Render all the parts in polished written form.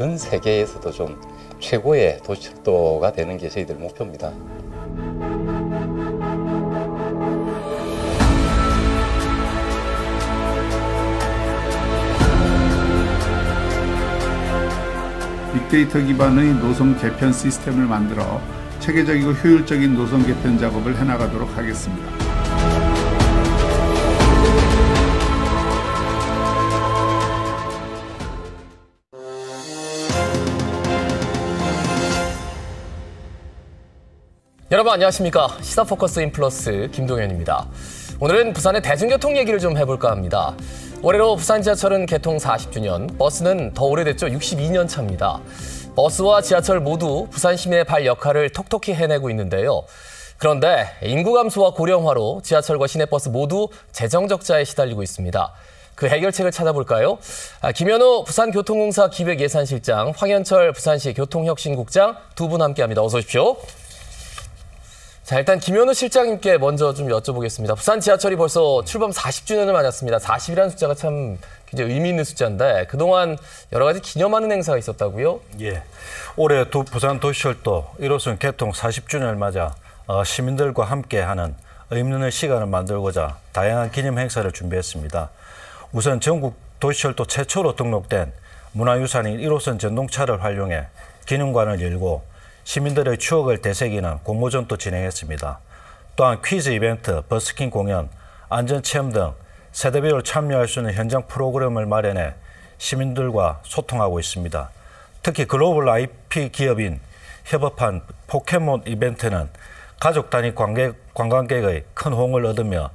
전 세계에서도 좀 최고의 도시철도가 되는 게 저희들 목표입니다. 빅데이터 기반의 노선 개편 시스템을 만들어 체계적이고 효율적인 노선 개편 작업을 해나가도록 하겠습니다. 여러분 안녕하십니까. 시사포커스 인플러스 김동현입니다. 오늘은 부산의 대중교통 얘기를 좀 해볼까 합니다. 올해로 부산 지하철은 개통 40주년, 버스는 더 오래됐죠. 62년 차입니다. 버스와 지하철 모두 부산 시민의 발 역할을 톡톡히 해내고 있는데요. 그런데 인구 감소와 고령화로 지하철과 시내버스 모두 재정 적자에 시달리고 있습니다. 그 해결책을 찾아볼까요? 김현우 부산교통공사 기획예산실장, 황현철 부산시 교통혁신국장 두 분 함께합니다. 어서 오십시오. 자, 일단 김현우 실장님께 먼저 좀 여쭤보겠습니다. 부산 지하철이 벌써 출범 40주년을 맞았습니다. 40이라는 숫자가 참 굉장히 의미 있는 숫자인데 그동안 여러 가지 기념하는 행사가 있었다고요? 예, 올해 부산 도시철도 1호선 개통 40주년을 맞아 시민들과 함께하는 의미 있는 시간을 만들고자 다양한 기념 행사를 준비했습니다. 우선 전국 도시철도 최초로 등록된 문화유산인 1호선 전동차를 활용해 기념관을 열고 시민들의 추억을 되새기는 공모전도 진행했습니다. 또한 퀴즈 이벤트, 버스킹 공연, 안전체험 등 세대별로 참여할 수 있는 현장 프로그램을 마련해 시민들과 소통하고 있습니다. 특히 글로벌 IP 기업인 협업한 포켓몬 이벤트는 가족 단위 관광객의 큰 호응을 얻으며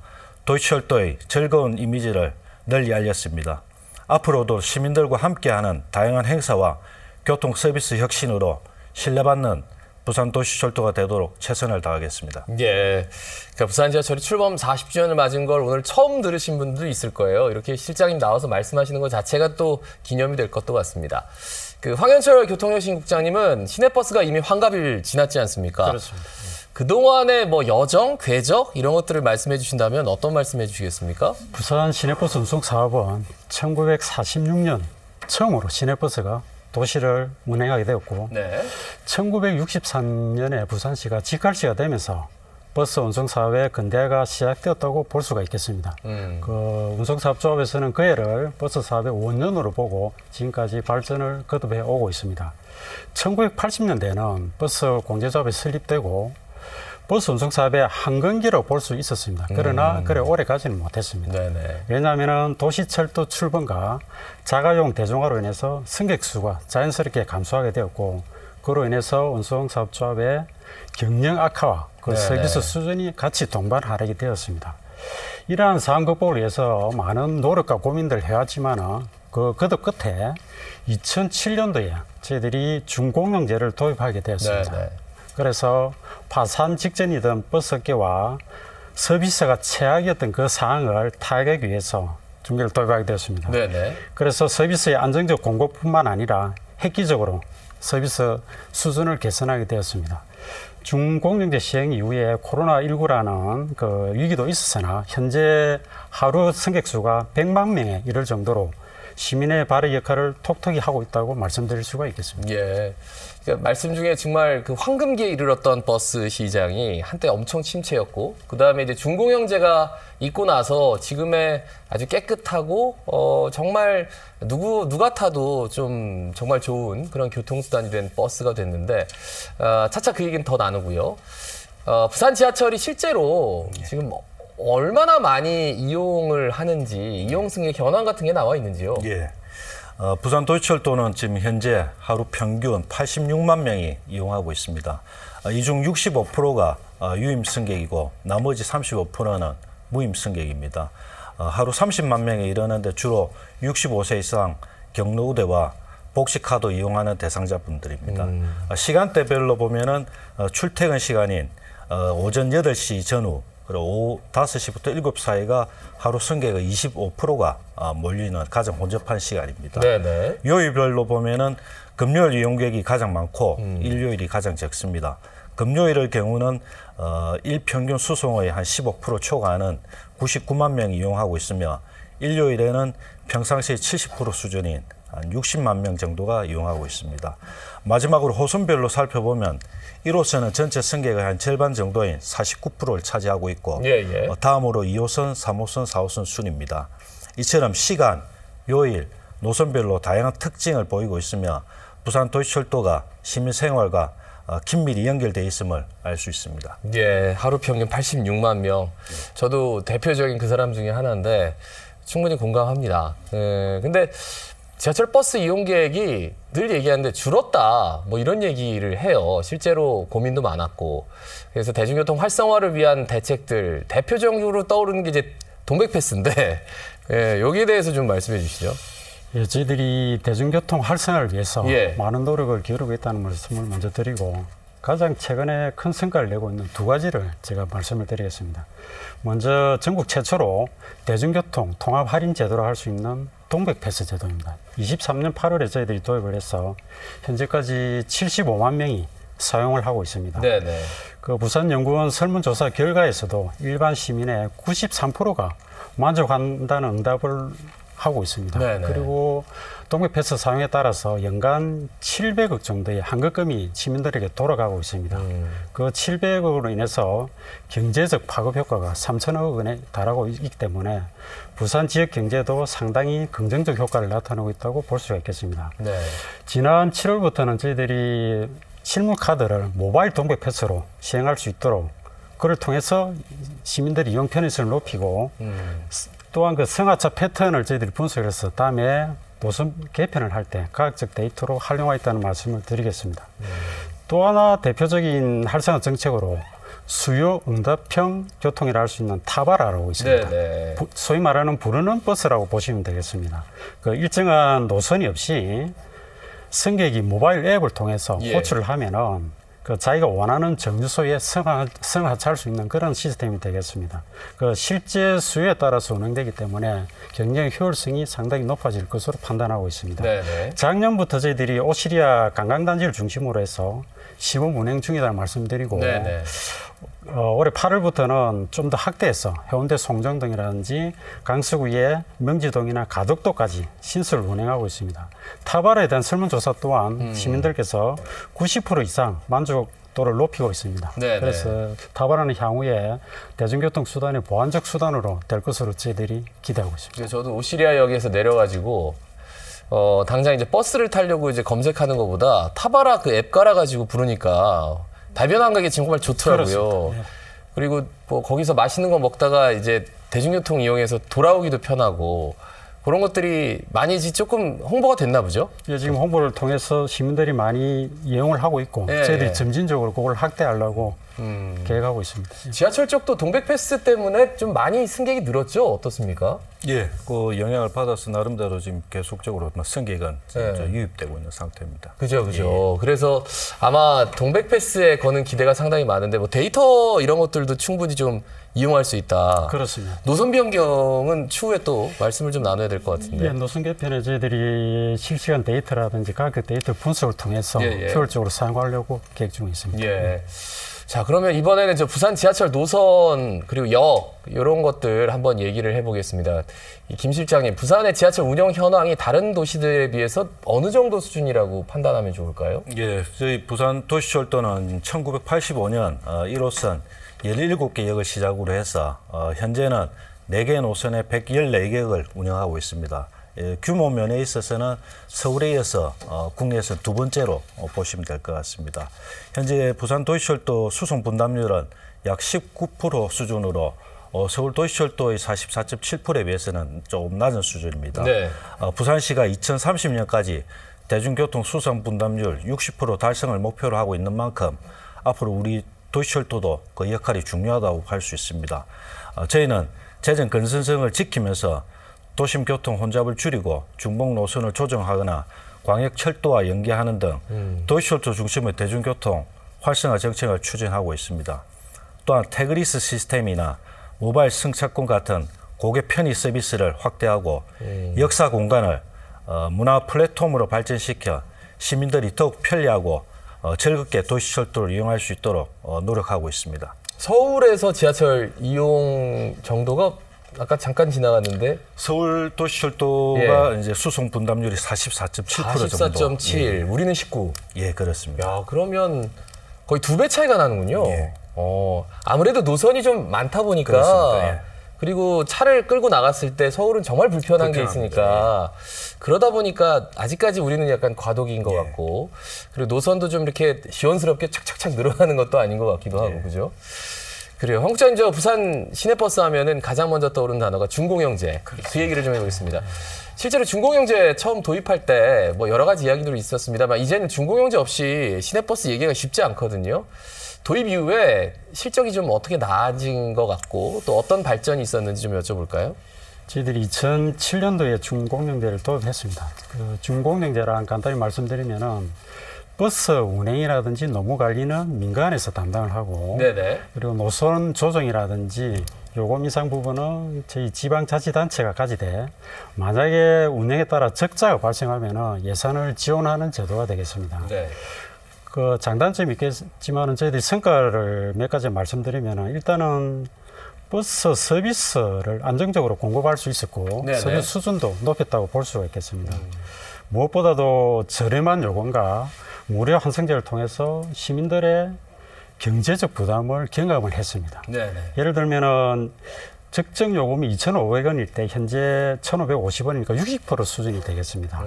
도시철도의 즐거운 이미지를 널리 알렸습니다. 앞으로도 시민들과 함께하는 다양한 행사와 교통 서비스 혁신으로 신뢰받는 부산 도시철도가 되도록 최선을 다하겠습니다. 예, 그러니까 부산 지하철이 출범 40주년을 맞은 걸 오늘 처음 들으신 분들도 있을 거예요. 이렇게 실장님 나와서 말씀하시는 것 자체가 또 기념이 될 것도 같습니다. 그 황현철 교통혁신국장님은 시내버스가 이미 환갑을 지났지 않습니까? 그렇습니다. 그동안의 뭐 여정, 궤적 이런 것들을 말씀해 주신다면 어떤 말씀해 주시겠습니까? 부산 시내버스 운송 사업은 1946년 처음으로 시내버스가 도시를 운행하게 되었고 네. 1963년에 부산시가 직할시가 되면서 버스 운송사업의 근대화가 시작되었다고 볼 수가 있겠습니다. 그 운송사업조합에서는 그 해를 버스 사업의 원년으로 보고 지금까지 발전을 거듭해 오고 있습니다. 1980년대에는 버스 공제조합이 설립되고 버스 운송사업의 한건기로 볼 수 있었습니다. 그러나 그래 오래 가지는 못했습니다. 네네. 왜냐하면 도시철도 출범과 자가용 대중화로 인해서 승객 수가 자연스럽게 감소하게 되었고 그로 인해서 운송사업조합의 경영 악화와 그 서비스 수준이 같이 동반하게 되었습니다. 이러한 상황 극복을 위해서 많은 노력과 고민들을 해왔지만 그 거듭 끝에 2007년도에 저희들이 준공영제를 도입하게 되었습니다. 네네. 그래서 파산 직전이던 버스업계와 서비스가 최악이었던 그 상황을 타개하기 위해서 준비를 도입하게 되었습니다. 네네. 그래서 서비스의 안정적 공급뿐만 아니라 획기적으로 서비스 수준을 개선하게 되었습니다. 준공영제 시행 이후에 코로나19라는 그 위기도 있었으나 현재 하루 승객 수가 100만 명에 이를 정도로 시민의 발의 역할을 톡톡히 하고 있다고 말씀드릴 수가 있겠습니다. 예. 그러니까 말씀 중에 정말 그 황금기에 이르렀던 버스 시장이 한때 엄청 침체였고, 그 다음에 이제 준공영제가 있고 나서 지금의 아주 깨끗하고, 정말 누가 타도 좀 정말 좋은 그런 교통수단이 된 버스가 됐는데, 차차 그 얘기는 더 나누고요. 부산 지하철이 실제로 지금 얼마나 많이 이용을 하는지, 이용 승객 현황 같은 게 나와 있는지요? 예. 부산 도시철도는 지금 현재 하루 평균 86만 명이 이용하고 있습니다. 이 중 65%가 유임 승객이고 나머지 35%는 무임 승객입니다. 하루 30만 명에 이르는데 주로 65세 이상 경로우대와 복식카드 이용하는 대상자분들입니다. 시간대별로 보면은 출퇴근 시간인 오전 8시 전후 그리고 오후 5시부터 7시 사이가 하루 승객의 25%가 몰리는 가장 혼잡한 시간입니다. 네네. 요일별로 보면은 금요일 이용객이 가장 많고 일요일이 가장 적습니다. 금요일의 경우는 일평균 수송의 한 15% 초과하는 99만 명이 이용하고 있으며 일요일에는 평상시 70% 수준인 한 60만 명 정도가 이용하고 있습니다. 마지막으로 호선별로 살펴보면 1호선은 전체 승객의 한 절반 정도인 49%를 차지하고 있고 다음으로 2호선, 3호선, 4호선 순입니다. 이처럼 시간, 요일, 노선별로 다양한 특징을 보이고 있으며 부산도시철도가 시민 생활과 긴밀히 연결되어 있음을 알 수 있습니다. 예, 하루 평균 86만 명. 저도 대표적인 그 사람 중에 하나인데 충분히 공감합니다. 근데 지하철 버스 이용객이 늘 얘기하는데 줄었다 뭐 이런 얘기를 해요. 실제로 고민도 많았고. 그래서 대중교통 활성화를 위한 대책들 대표적으로 떠오르는 게 이제 동백패스인데 예, 여기에 대해서 좀 말씀해 주시죠. 예, 저희들이 대중교통 활성화를 위해서 많은 노력을 기울이고 있다는 말씀을 먼저 드리고 가장 최근에 큰 성과를 내고 있는 두 가지를 제가 말씀을 드리겠습니다. 먼저 전국 최초로 대중교통 통합 할인 제도로 할 수 있는 동백패스 제도입니다. 23년 8월에 저희들이 도입을 해서 현재까지 75만 명이 사용을 하고 있습니다. 네네. 그 부산연구원 설문조사 결과에서도 일반 시민의 93%가 만족한다는 응답을 하고 있습니다. 네네. 그리고 동백패스 사용에 따라서 연간 700억 정도의 환급금이 시민들에게 돌아가고 있습니다. 그 700억으로 인해서 경제적 파급 효과가 3천억 원에 달하고 있기 때문에 부산 지역 경제도 상당히 긍정적 효과를 나타내고 있다고 볼 수가 있겠습니다. 네. 지난 7월부터는 저희들이 실물 카드를 모바일 동백패스로 시행할 수 있도록 그를 통해서 시민들의 이용 편의성을 높이고 또한 그 승하차 패턴을 저희들이 분석해서 다음에 노선 개편을 할 때 과학적 데이터로 활용하겠다는 말씀을 드리겠습니다. 또 하나 대표적인 활성화 정책으로 수요 응답형 교통이라 할 수 있는 타바라라고 있습니다. 소위 말하는 부르는 버스라고 보시면 되겠습니다. 그 일정한 노선이 없이 승객이 모바일 앱을 통해서 호출을 하면은 그 자기가 원하는 정류소에 승하차할 수 있는 그런 시스템이 되겠습니다. 그 실제 수요에 따라서 운행되기 때문에 경영 효율성이 상당히 높아질 것으로 판단하고 있습니다. 네네. 작년부터 저희들이 오시리아 관광단지를 중심으로 해서 시범 운행 중이라는 말씀드리고 올해 8월부터는 좀 더 확대해서 해운대 송정동이라든지 강서구의 명지동이나 가덕도까지 신설을 운행하고 있습니다. 타바라에 대한 설문조사 또한 시민들께서 90% 이상 만족도를 높이고 있습니다. 그래서 타바라는 향후에 대중교통 수단의 보완적 수단으로 될 것으로 저희들이 기대하고 있습니다. 저도 오시리아역에서 내려가지고 당장 이제 버스를 타려고 이제 검색하는 것보다 타바라 그 앱 깔아가지고 부르니까 다변한 가게 정말 좋더라고요. 그리고 뭐 거기서 맛있는 거 먹다가 이제 대중교통 이용해서 돌아오기도 편하고 그런 것들이 많이 조금 홍보가 됐나 보죠? 예, 지금 홍보를 통해서 시민들이 많이 이용을 하고 있고 저희들이 점진적으로 그걸 확대하려고 계획하고 있습니다. 지하철 쪽도 동백패스 때문에 좀 많이 승객이 늘었죠? 어떻습니까? 예, 그 영향을 받아서 나름대로 지금 계속적으로 승객은 유입되고 있는 상태입니다. 그죠. 그래서 아마 동백패스에 거는 기대가 상당히 많은데 뭐 데이터 이런 것들도 충분히 좀 이용할 수 있다. 그렇습니다. 노선 변경은 추후에 또 말씀을 좀 나눠야 될 것 같은데. 예, 노선 개편에 저희들이 실시간 데이터라든지 가격 데이터 분석을 통해서 효율적으로 사용하려고 계획 중에 있습니다. 자, 그러면 이번에는 저 부산 지하철 노선 그리고 역 이런 것들 한번 얘기를 해보겠습니다. 김 실장님, 부산의 지하철 운영 현황이 다른 도시들에 비해서 어느 정도 수준이라고 판단하면 좋을까요? 예, 저희 부산 도시철도는 1985년 1호선 17개 역을 시작으로 해서 현재는 4개 노선에 114개역을 운영하고 있습니다. 규모 면에 있어서는 서울에 이어서 국내에서 두 번째로 보시면 될 것 같습니다. 현재 부산 도시철도 수송 분담률은 약 19% 수준으로 서울 도시철도의 44.7%에 비해서는 조금 낮은 수준입니다. 부산시가 2030년까지 대중교통 수송 분담률 60% 달성을 목표로 하고 있는 만큼 앞으로 우리 도시철도도 그 역할이 중요하다고 할 수 있습니다. 저희는 재정 건전성을 지키면서 도심 교통 혼잡을 줄이고 중복 노선을 조정하거나 광역 철도와 연계하는 등 도시철도 중심의 대중교통 활성화 정책을 추진하고 있습니다. 또한 태그리스 시스템이나 모바일 승차권 같은 고객 편의 서비스를 확대하고 역사 공간을 문화 플랫폼으로 발전시켜 시민들이 더욱 편리하고 즐겁게 도시철도를 이용할 수 있도록 노력하고 있습니다. 서울에서 지하철 이용 정도가 아까 잠깐 지나갔는데 서울 도시철도가 이제 수송 분담률이 44.7% 정도. 44.7, 우리는 19. 예, 그렇습니다. 야, 그러면 거의 2배 차이가 나는군요. 예. 아무래도 노선이 좀 많다 보니까. 그렇습니다. 예. 그리고 차를 끌고 나갔을 때 서울은 정말 불편한 게 불편합니다. 있으니까 그러다 보니까 아직까지 우리는 약간 과도기인 것 같고 그리고 노선도 좀 이렇게 시원스럽게 착착착 늘어나는 것도 아닌 것 같기도 하고 그죠? 그래요. 황국장님, 저 부산 시내버스 하면은 가장 먼저 떠오르는 단어가 준공영제. 그 얘기를 좀 해보겠습니다. 실제로 준공영제 처음 도입할 때 뭐 여러 가지 이야기들이 있었습니다만 이제는 준공영제 없이 시내버스 얘기가 쉽지 않거든요. 도입 이후에 실적이 좀 어떻게 나아진 것 같고 또 어떤 발전이 있었는지 좀 여쭤볼까요? 저희들이 2007년도에 준공영제를 도입했습니다. 그 준공영제란 간단히 말씀드리면은 버스 운행이라든지 노무 관리는 민간에서 담당을 하고 네네. 그리고 노선 조정이라든지 요금 인상 부분은 저희 지방자치단체가 가지되 만약에 운행에 따라 적자가 발생하면 예산을 지원하는 제도가 되겠습니다. 네. 그 장단점이 있겠지만 저희들이 성과를 몇 가지 말씀드리면 일단은 버스 서비스를 안정적으로 공급할 수 있었고 네네. 서비스 수준도 높였다고 볼 수가 있겠습니다. 무엇보다도 저렴한 요금과 무료 환승제를 통해서 시민들의 경제적 부담을 경감을 했습니다. 네네. 예를 들면은 적정 요금이 2,500원일 때 현재 1,550원이니까 60% 수준이 되겠습니다.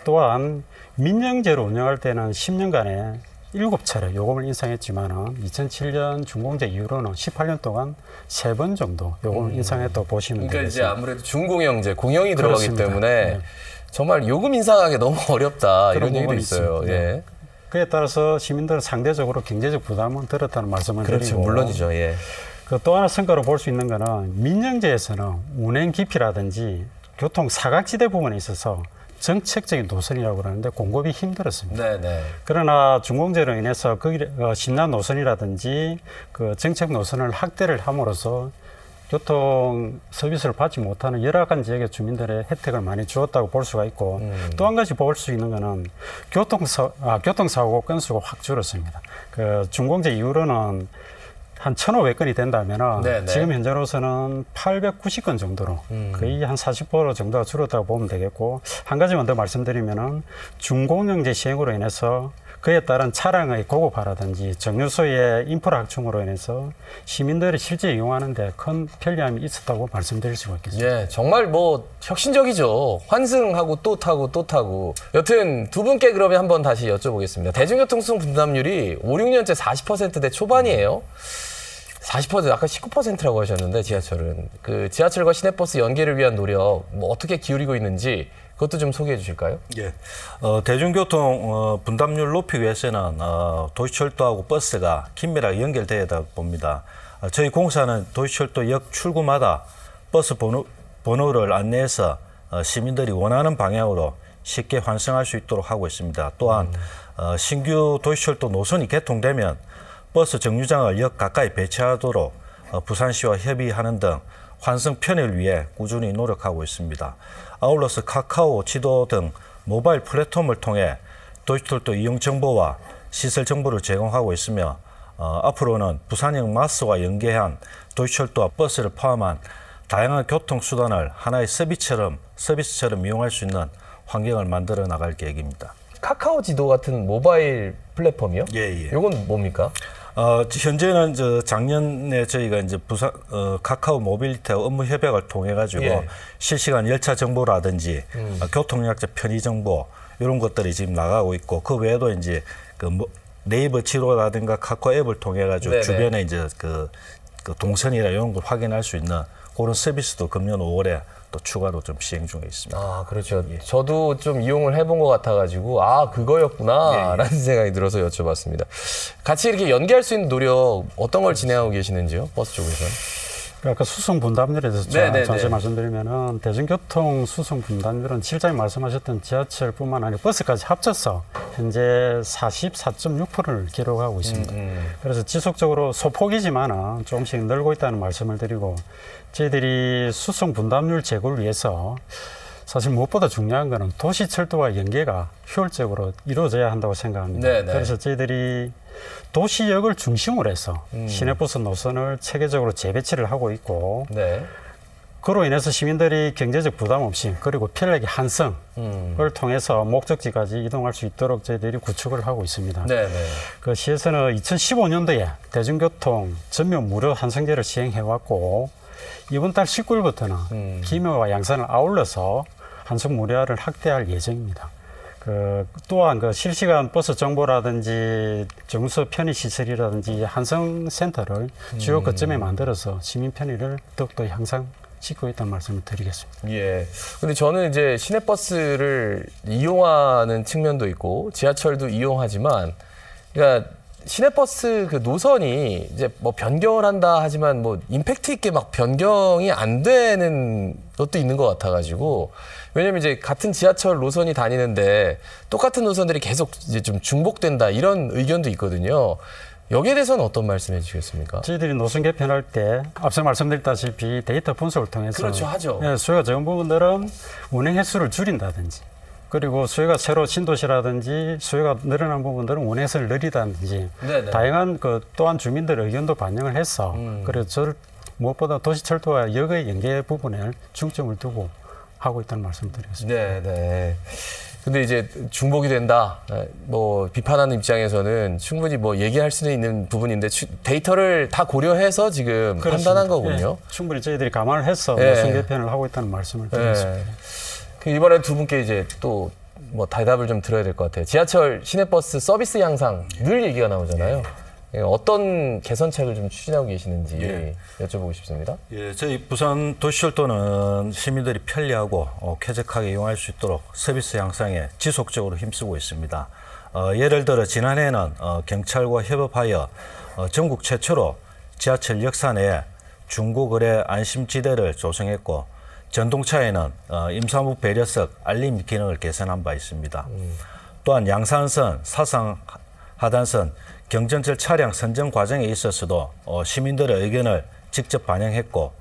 또한 민영제로 운영할 때는 10년간에 7차례 요금을 인상했지만은 2007년 준공제 이후로는 18년 동안 3번 정도 요금을 인상했다고 보시면 그러니까 되겠습니다. 이제 아무래도 준공영제, 공영이 들어가기 그렇습니다. 때문에 네. 정말 요금 인상하기 너무 어렵다 그런 이런 얘기도 부분이 있어요. 있습니다. 예. 그에 따라서 시민들은 상대적으로 경제적 부담은 덜었다는 말씀을 그렇죠. 드리고 물론이죠. 예. 그 또 하나 성과로 볼 수 있는 거는 민영제에서는 운행 깊이라든지 교통 사각지대 부분에 있어서 정책적인 노선이라고 그러는데 공급이 힘들었습니다. 네네. 그러나 준공제로 인해서 신난 노선이라든지 그 정책 노선을 확대를 함으로써 교통 서비스를 받지 못하는 열악한 지역의 주민들의 혜택을 많이 주었다고 볼 수가 있고 또 한 가지 볼 수 있는 거는 교통사고 건수가 확 줄었습니다. 그 준공제 이후로는 한 1,500건이 된다면 네네. 지금 현재로서는 890건 정도로 거의 한 40% 정도가 줄었다고 보면 되겠고 한 가지만 더 말씀드리면은 준공영제 시행으로 인해서 그에 따른 차량의 고급화라든지 정류소의 인프라 확충으로 인해서 시민들이 실제 이용하는 데 큰 편리함이 있었다고 말씀드릴 수가 있겠습니다. 예, 정말 뭐 혁신적이죠. 환승하고 또 타고 또 타고. 여튼 두 분께 그러면 한번 다시 여쭤보겠습니다. 대중교통 수송 분담률이 5, 6년째 40%대 초반이에요. 40% 아까 19%라고 하셨는데 지하철은 그 지하철과 시내버스 연계를 위한 노력 뭐 어떻게 기울이고 있는지 그것도 좀 소개해 주실까요? 예. 대중교통 분담률 높이기 위해서는 도시철도하고 버스가 긴밀하게 연결되어야 봅니다. 저희 공사는 도시철도 역 출구마다 버스 번호를 안내해서 시민들이 원하는 방향으로 쉽게 환승할 수 있도록 하고 있습니다. 또한 신규 도시철도 노선이 개통되면 버스 정류장을 역 가까이 배치하도록 부산시와 협의하는 등 환승 편의를 위해 꾸준히 노력하고 있습니다. 아울러서 카카오 지도 등 모바일 플랫폼을 통해 도시철도 이용 정보와 시설 정보를 제공하고 있으며 앞으로는 부산역 마스와 연계한 도시철도와 버스를 포함한 다양한 교통수단을 하나의 서비스처럼 이용할 수 있는 환경을 만들어 나갈 계획입니다. 카카오 지도 같은 모바일 플랫폼이요? 예. 이건 뭡니까? 현재는 작년에 저희가 이제 부산 카카오 모빌리티하고 업무 협약을 통해 가지고 예. 실시간 열차 정보라든지 교통약자 편의 정보 이런 것들이 지금 나가고 있고 그 외에도 이제 네이버 지도라든가 카카오 앱을 통해 가지고 네네. 주변에 이제 그 동선이나 이런 걸 확인할 수 있는 그런 서비스도 금년 5월에 또 추가로 좀 시행 중에 있습니다. 아, 그렇죠. 저도 좀 이용을 해본 것 같아가지고 아, 그거였구나라는 생각이 들어서 여쭤봤습니다. 같이 이렇게 연계할 수 있는 노력 어떤 걸 진행하고 계시는지요? 버스 쪽에서는? 아까 수송 분담률에 대해서 네네네. 잠시 말씀드리면은 대중교통 수송 분담률은 실장님 말씀하셨던 지하철뿐만 아니라 버스까지 합쳐서 현재 44.6%를 기록하고 있습니다. 그래서 지속적으로 소폭이지만은 조금씩 늘고 있다는 말씀을 드리고 저희들이 수송 분담률 제고를 위해서 사실 무엇보다 중요한 거는 도시철도와 연계가 효율적으로 이루어져야 한다고 생각합니다. 네네. 그래서 저희들이 도시역을 중심으로 해서 시내버스 노선을 체계적으로 재배치를 하고 있고 네. 그로 인해서 시민들이 경제적 부담 없이 그리고 편리하게 한성을 통해서 목적지까지 이동할 수 있도록 저희들이 구축을 하고 있습니다. 네네. 그 시에서는 2015년도에 대중교통 전면 무료 한성제를 시행해왔고 이번 달 19일부터는 김해와 양산을 아울러서 한성 무료화를 확대할 예정입니다. 또한 실시간 버스 정보라든지 정수 편의 시설이라든지 한성센터를 주요 거점에 만들어서 시민 편의를 더욱더 향상시키고 있다는 말씀을 드리겠습니다. 예. 근데 저는 이제 시내버스를 이용하는 측면도 있고 지하철도 이용하지만, 그러니까 시내버스 그 노선이 이제 뭐 변경을 한다 하지만 뭐 임팩트 있게 막 변경이 안 되는 것도 있는 것 같아가지고, 왜냐면 이제 같은 지하철 노선이 다니는데 똑같은 노선들이 계속 이제 좀 중복된다 이런 의견도 있거든요. 여기에 대해서는 어떤 말씀해 주시겠습니까? 저희들이 노선 개편할 때 앞서 말씀드렸다시피 데이터 분석을 통해서 그렇죠, 하죠. 예, 수요가 적은 부분들은 운행 횟수를 줄인다든지 그리고 수요가 새로 신도시라든지 수요가 늘어난 부분들은 운행 횟수를 늘리다든지 네네. 다양한 또한 주민들의 의견도 반영을 해서 그래서 무엇보다 도시철도와 역의 연계 부분에 중점을 두고 하고 있다는 말씀을 드리겠습니다. 네. 근데 이제 중복이 된다, 뭐 비판하는 입장에서는 충분히 뭐 얘기할 수는 있는 부분인데 데이터를 다 고려해서 지금 그렇습니다. 판단한 거군요. 예, 충분히 저희들이 감안을 해서 예. 노선 개편을 하고 있다는 말씀을 드리겠습니다. 그 이번에 두 분께 이제 또 뭐 대답을 좀 들어야 될 것 같아요. 지하철 시내버스 서비스 향상 늘 얘기가 나오잖아요. 어떤 개선책을 좀 추진하고 계시는지 여쭤보고 싶습니다. 예, 저희 부산 도시철도는 시민들이 편리하고 쾌적하게 이용할 수 있도록 서비스 향상에 지속적으로 힘쓰고 있습니다. 예를 들어 지난해에는 경찰과 협업하여 전국 최초로 지하철 역사 내에 중고거래 안심지대를 조성했고, 전동차에는 임산부 배려석 알림 기능을 개선한 바 있습니다. 또한 양산선, 사상 하단선, 경전철 차량 선정 과정에 있어서도 시민들의 의견을 직접 반영했고,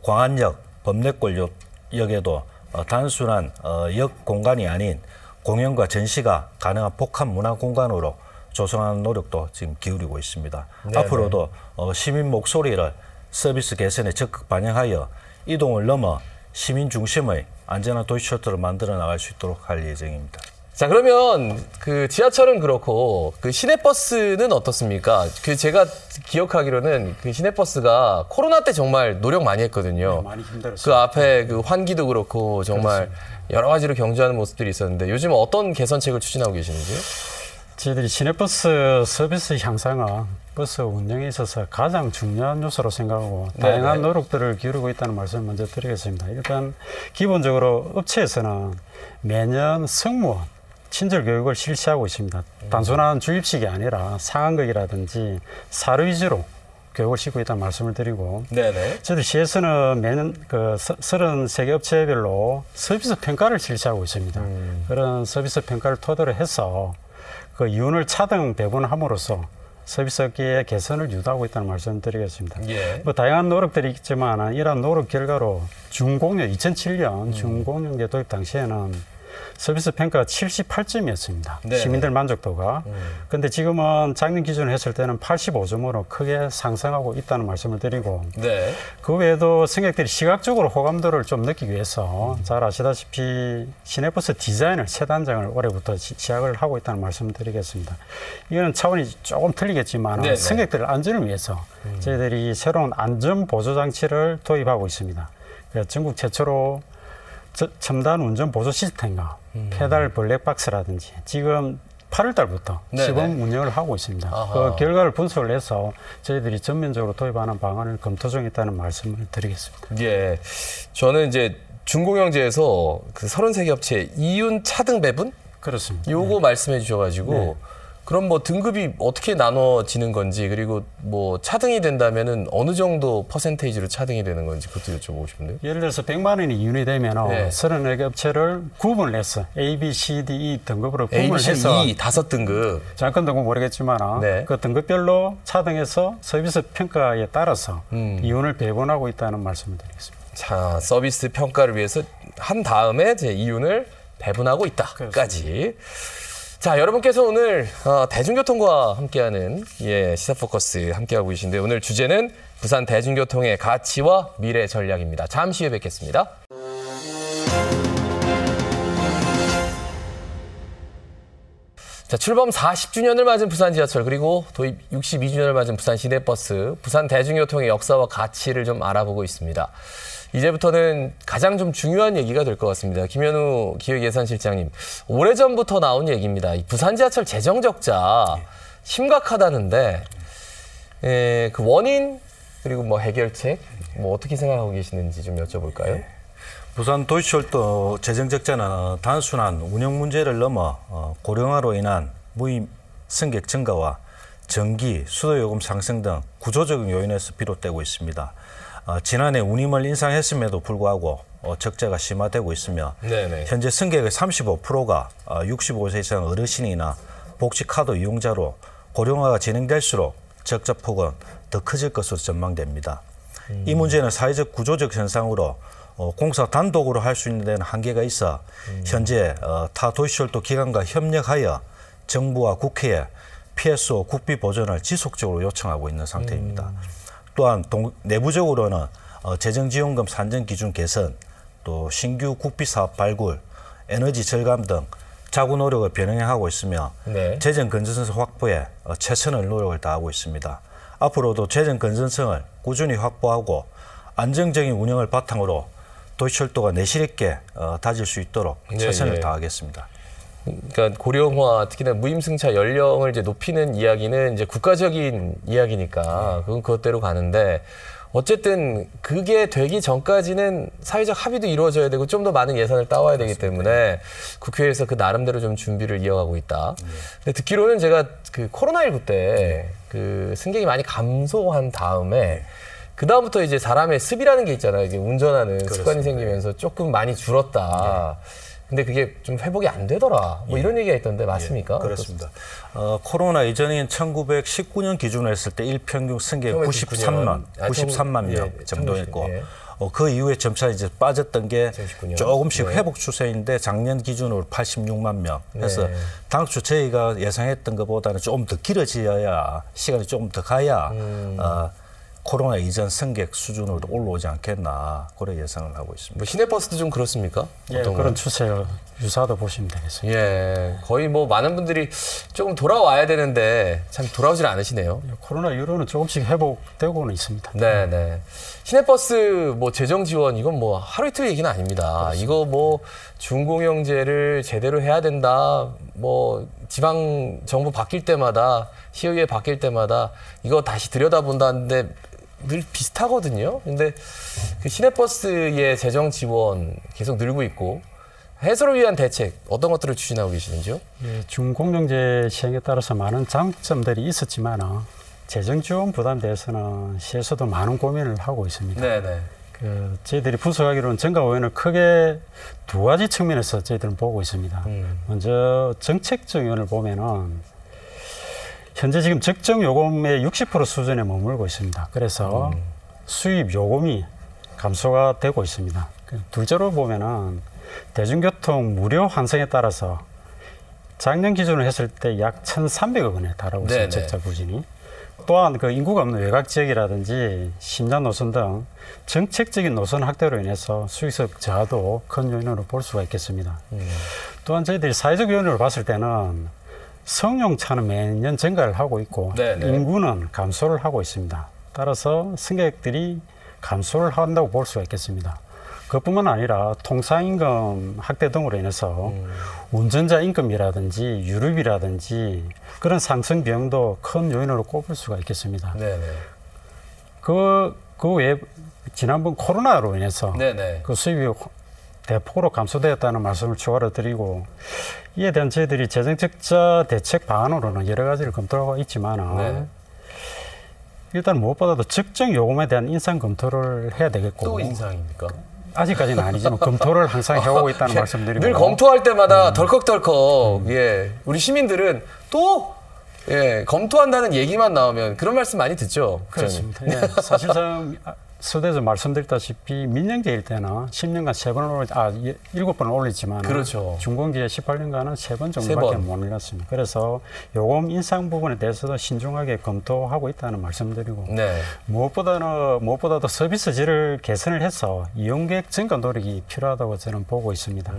광안역, 범내골역에도 단순한 역 공간이 아닌 공연과 전시가 가능한 복합 문화 공간으로 조성하는 노력도 지금 기울이고 있습니다. 네네. 앞으로도 시민 목소리를 서비스 개선에 적극 반영하여 이동을 넘어 시민 중심의 안전한 도시철도를 만들어 나갈 수 있도록 할 예정입니다. 자, 그러면 그 지하철은 그렇고 그 시내버스는 어떻습니까? 그 제가 기억하기로는 그 시내버스가 코로나 때 정말 노력 많이 했거든요. 네, 많이 힘들었어요. 그 앞에 그 환기도 그렇고 정말 그렇습니다. 여러 가지로 경주하는 모습들이 있었는데 요즘 어떤 개선책을 추진하고 계시는지요? 저희들이 시내버스 서비스 향상은 버스 운영에 있어서 가장 중요한 요소로 생각하고 다양한 노력들을 기울이고 있다는 말씀을 먼저 드리겠습니다. 일단 기본적으로 업체에서는 매년 승무원 친절 교육을 실시하고 있습니다. 단순한 주입식이 아니라 상황극이라든지 사료 위주로 교육을 시키고 있다는 말씀을 드리고, 네네. 저희들 시에서는 매년 33개 업체별로 서비스 평가를 실시하고 있습니다. 그런 서비스 평가를 토대로 해서 그 이윤을 차등 배분함으로써 서비스 업계의 개선을 유도하고 있다는 말씀을 드리겠습니다. 예. 뭐 다양한 노력들이 있지만 이러한 노력 결과로 준공영 2007년 준공영제 도입 당시에는 서비스 평가가 78점이었습니다. 네. 시민들 만족도가. 그런데 지금은 작년 기준으로 했을 때는 85점으로 크게 상승하고 있다는 말씀을 드리고, 네. 그 외에도 승객들이 시각적으로 호감도를 좀 느끼기 위해서 잘 아시다시피 시내버스 디자인을 새 단장을 올해부터 시작을 하고 있다는 말씀을 드리겠습니다. 이거는 차원이 조금 틀리겠지만 네네. 승객들 안전을 위해서 저희들이 새로운 안전 보조 장치를 도입하고 있습니다. 그래서 전국 최초로 첨단 운전 보조 시스템과 페달 블랙박스라든지 지금 8월 달부터 시범 운영을 하고 있습니다. 아하. 그 결과를 분석을 해서 저희들이 전면적으로 도입하는 방안을 검토 중에 있다는 말씀을 드리겠습니다. 예. 저는 이제 준공영제에서 그 33개 업체 이윤 차등 배분? 그렇습니다. 요거 말씀해 주셔가지고 그럼 뭐 등급이 어떻게 나눠지는 건지, 그리고 뭐 차등이 된다면은 어느 정도 퍼센테이지로 차등이 되는 건지 그것도 여쭤보고 싶은데요. 예를 들어서 100만 원이 이윤이 되면 34개 업체를 구분을 해서 A, B, C, D, E 등급으로 A, 구분을 B, C, 해서 E 5등급. 정확한 등급 모르겠지만 그 등급별로 차등해서 서비스 평가에 따라서 이윤을 배분하고 있다는 말씀을 드리겠습니다. 자, 서비스 평가를 위해서 한 다음에 이제 이윤을 배분하고 있다까지. 자, 여러분께서 오늘 대중교통과 함께하는 시사포커스 함께하고 계신데, 오늘 주제는 부산 대중교통의 가치와 미래 전략입니다. 잠시 후에 뵙겠습니다. 자, 출범 40주년을 맞은 부산 지하철, 그리고 도입 62주년을 맞은 부산 시내버스, 부산 대중교통의 역사와 가치를 좀 알아보고 있습니다. 이제부터는 가장 좀 중요한 얘기가 될 것 같습니다. 김현우 기획예산실장님, 오래전부터 나온 얘기입니다. 이 부산 지하철 재정 적자 심각하다는데, 그 원인 그리고 뭐 해결책 뭐 어떻게 생각하고 계시는지 좀 여쭤볼까요? 부산 도시철도 재정 적자는 단순한 운영 문제를 넘어 고령화로 인한 무임 승객 증가와 전기, 수도요금 상승 등 구조적인 요인에서 비롯되고 있습니다. 지난해 운임을 인상했음에도 불구하고 적자가 심화되고 있으며 네네. 현재 승객의 35%가 65세 이상 어르신이나 복지카드 이용자로 고령화가 진행될수록 적자폭은 더 커질 것으로 전망됩니다. 이 문제는 사회적 구조적 현상으로 공사 단독으로 할 수 있는 데는 한계가 있어 현재 타 도시철도 기관과 협력하여 정부와 국회에 PSO 국비 보전을 지속적으로 요청하고 있는 상태입니다. 또한 내부적으로는 재정지원금 산정 기준 개선, 또 신규 국비 사업 발굴, 에너지 절감 등 자구 노력을 병행하고 있으며 네. 재정 건전성 확보에 최선의 노력을 다하고 있습니다. 앞으로도 재정 건전성을 꾸준히 확보하고 안정적인 운영을 바탕으로 도시철도가 내실 있게 다질 수 있도록 최선을 다하겠습니다. 그러니까 고령화, 특히나 무임승차 연령을 이제 높이는 이야기는 이제 국가적인 이야기니까 그건 그것대로 가는데, 어쨌든 그게 되기 전까지는 사회적 합의도 이루어져야 되고 좀 더 많은 예산을 따와야 되기 때문에 국회에서 그 나름대로 좀 준비를 이어가고 있다. 근데 듣기로는 제가 그 코로나19 때 그 승객이 많이 감소한 다음에 그 다음부터 이제 사람의 습이라는 게 있잖아요. 이게 운전하는 습관이 생기면서 조금 많이 줄었다. 근데 그게 좀 회복이 안 되더라. 뭐 이런 얘기가 있던데 맞습니까? 그렇습니다. 코로나 이전인 1919년 기준으로 했을 때 일평균 승객 93만 명 정도였고, 그 이후에 점차 이제 빠졌던 게 2019년. 조금씩 회복 추세인데 작년 기준으로 86만 명. 그래서 당초 저희가 예상했던 것보다는 좀 더 길어져야, 시간이 좀 더 가야 코로나 이전 승객 수준으로 올라오지 않겠나, 그런 예상을 하고 있습니다. 뭐 시내버스도 좀 그렇습니까? 예, 그런 추세요. 유사하다 보시면 되겠습니다. 예, 거의 뭐 많은 분들이 조금 돌아와야 되는데 참 돌아오질 않으시네요. 코로나 이후로는 조금씩 회복되고는 있습니다. 네. 시내버스 뭐 재정 지원, 이건 뭐 하루 이틀 얘기는 아닙니다. 그렇습니다. 이거 뭐 준공영제를 제대로 해야 된다. 뭐 지방 정부 바뀔 때마다, 시의회 바뀔 때마다 이거 다시 들여다본다는데 늘 비슷하거든요. 근데 그 시내버스의 재정 지원 계속 늘고 있고, 해소를 위한 대책 어떤 것들을 추진하고 계시는지요? 예, 준공영제 시행에 따라서 많은 장점들이 있었지만 재정 지원 부담에 대해서는 시에서도 많은 고민을 하고 있습니다. 네네. 저희들이 분석하기로는 전가오에는 크게 두 가지 측면에서 저희들은 보고 있습니다. 먼저 정책적 면을 보면은 현재 지금 적정 요금의 60% 수준에 머물고 있습니다. 그래서 수입 요금이 감소가 되고 있습니다. 둘째로 보면은 대중교통 무료 환승에 따라서 작년 기준으로 했을 때 약 1,300억 원에 달하고 있습니다. 적자 부진이. 또한 그 인구가 없는 외곽 지역이라든지 심장 노선 등 정책적인 노선 확대로 인해서 수익성 저하도 큰 요인으로 볼 수가 있겠습니다. 또한 저희들이 사회적 요인으로 봤을 때는 승용차는 매년 증가를 하고 있고 인구는 감소를 하고 있습니다. 따라서 승객들이 감소를 한다고 볼 수가 있겠습니다. 그것뿐만 아니라 통상임금 확대 등으로 인해서 운전자 임금이라든지 유류비라든지 그런 상승 비용도 큰 요인으로 꼽을 수가 있겠습니다. 그 외에 지난번 코로나로 인해서 그 수입이 대폭으로 감소되었다는 말씀을 추가로 드리고, 이에 대한 저희들이 재정적자 대책 방안으로는 여러 가지를 검토하고 있지만 일단 무엇보다도 적정 요금에 대한 인상 검토를 해야 되겠고. 또 인상입니까? 아직까지는 아니지만 검토를 항상 해오고 있다는 말씀드리고, 늘 검토할 때마다 덜컥덜컥 우리 시민들은 또 검토한다는 얘기만 나오면 그런 말씀 많이 듣죠. 그렇습니다. 예, 사실상 서두에서 말씀드렸다시피 민영제일 때는 10년간 7번을 올렸지만 그렇죠. 중공기에 18년간은 3번 세 정도밖에 번. 못 올렸습니다. 그래서 요금 인상 부분에 대해서도 신중하게 검토하고 있다는 말씀드리고 네. 무엇보다도 서비스 질을 개선을 해서 이용객 증가 노력이 필요하다고 저는 보고 있습니다.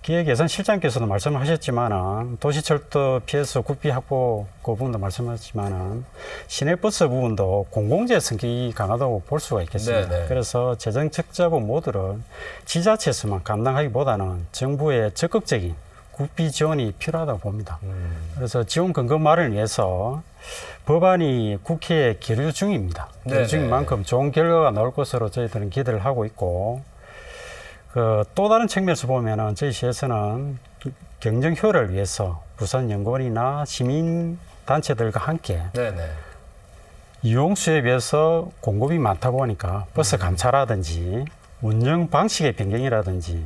기획예산실장께서도 말씀하셨지만은 도시철도 PS 국비 확보 그 부분도 말씀하셨지만은 시내버스 부분도 공공재 성격이 강하다고 볼 수가 있겠습니다. 네네. 그래서 재정 적자부 모두를 지자체에서만 감당하기보다는 정부의 적극적인 국비 지원이 필요하다고 봅니다. 그래서 지원 근거 마련을 위해서 법안이 국회에 계류 중입니다. 계류 네네. 중인 만큼 좋은 결과가 나올 것으로 저희들은 기대를 하고 있고 또 다른 측면에서 보면은 저희 시에서는 경정 효율을 위해서 부산연구원이나 시민단체들과 함께 네네. 이용수에 비해서 공급이 많다 보니까 버스 감차라든지 운영 방식의 변경이라든지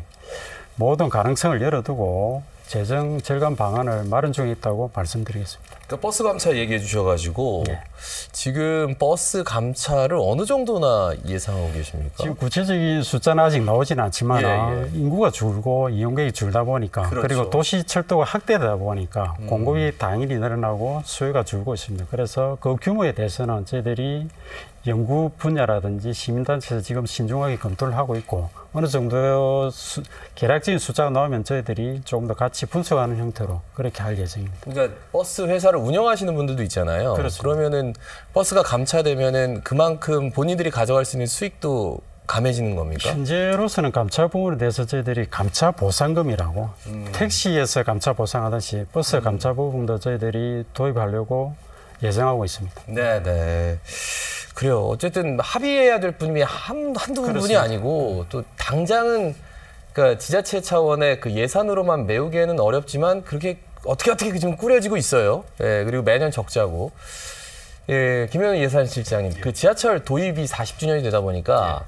모든 가능성을 열어두고 재정 절감 방안을 마련 중에 있다고 말씀드리겠습니다. 그러니까 버스 감차 얘기해 주셔가지고 예. 지금 버스 감차를 어느 정도나 예상하고 계십니까? 지금 구체적인 숫자는 아직 나오지는 않지만 예. 인구가 줄고 이용객이 줄다 보니까 그렇죠. 그리고 도시 철도가 확대되다 보니까 공급이 당연히 늘어나고 수요가 줄고 있습니다. 그래서 그 규모에 대해서는 저희들이 연구 분야라든지 시민단체에서 지금 신중하게 검토를 하고 있고 어느 정도 계략적인 숫자가 나오면 저희들이 조금 더 같이 분석하는 형태로 그렇게 할 예정입니다. 그러니까 버스 회사를 운영하시는 분들도 있잖아요. 그렇습니다. 그러면은 버스가 감차되면은 그만큼 본인들이 가져갈 수 있는 수익도 감해지는 겁니까? 현재로서는 감차 부분에 대해서 저희들이 감차 보상금이라고 택시에서 감차 보상하듯이 버스 감차 부분도 저희들이 도입하려고 예정하고 있습니다. 네. 그래요. 어쨌든 합의해야 될 분이 한두 분이 그렇습니다. 아니고 또 당장은 그러니까 지자체 차원의 그 예산으로만 메우기에는 어렵지만 그렇게 어떻게 지금 꾸려지고 있어요. 예, 그리고 매년 적자고. 예, 김현우 예산실장님, 그 지하철 도입이 40주년이 되다 보니까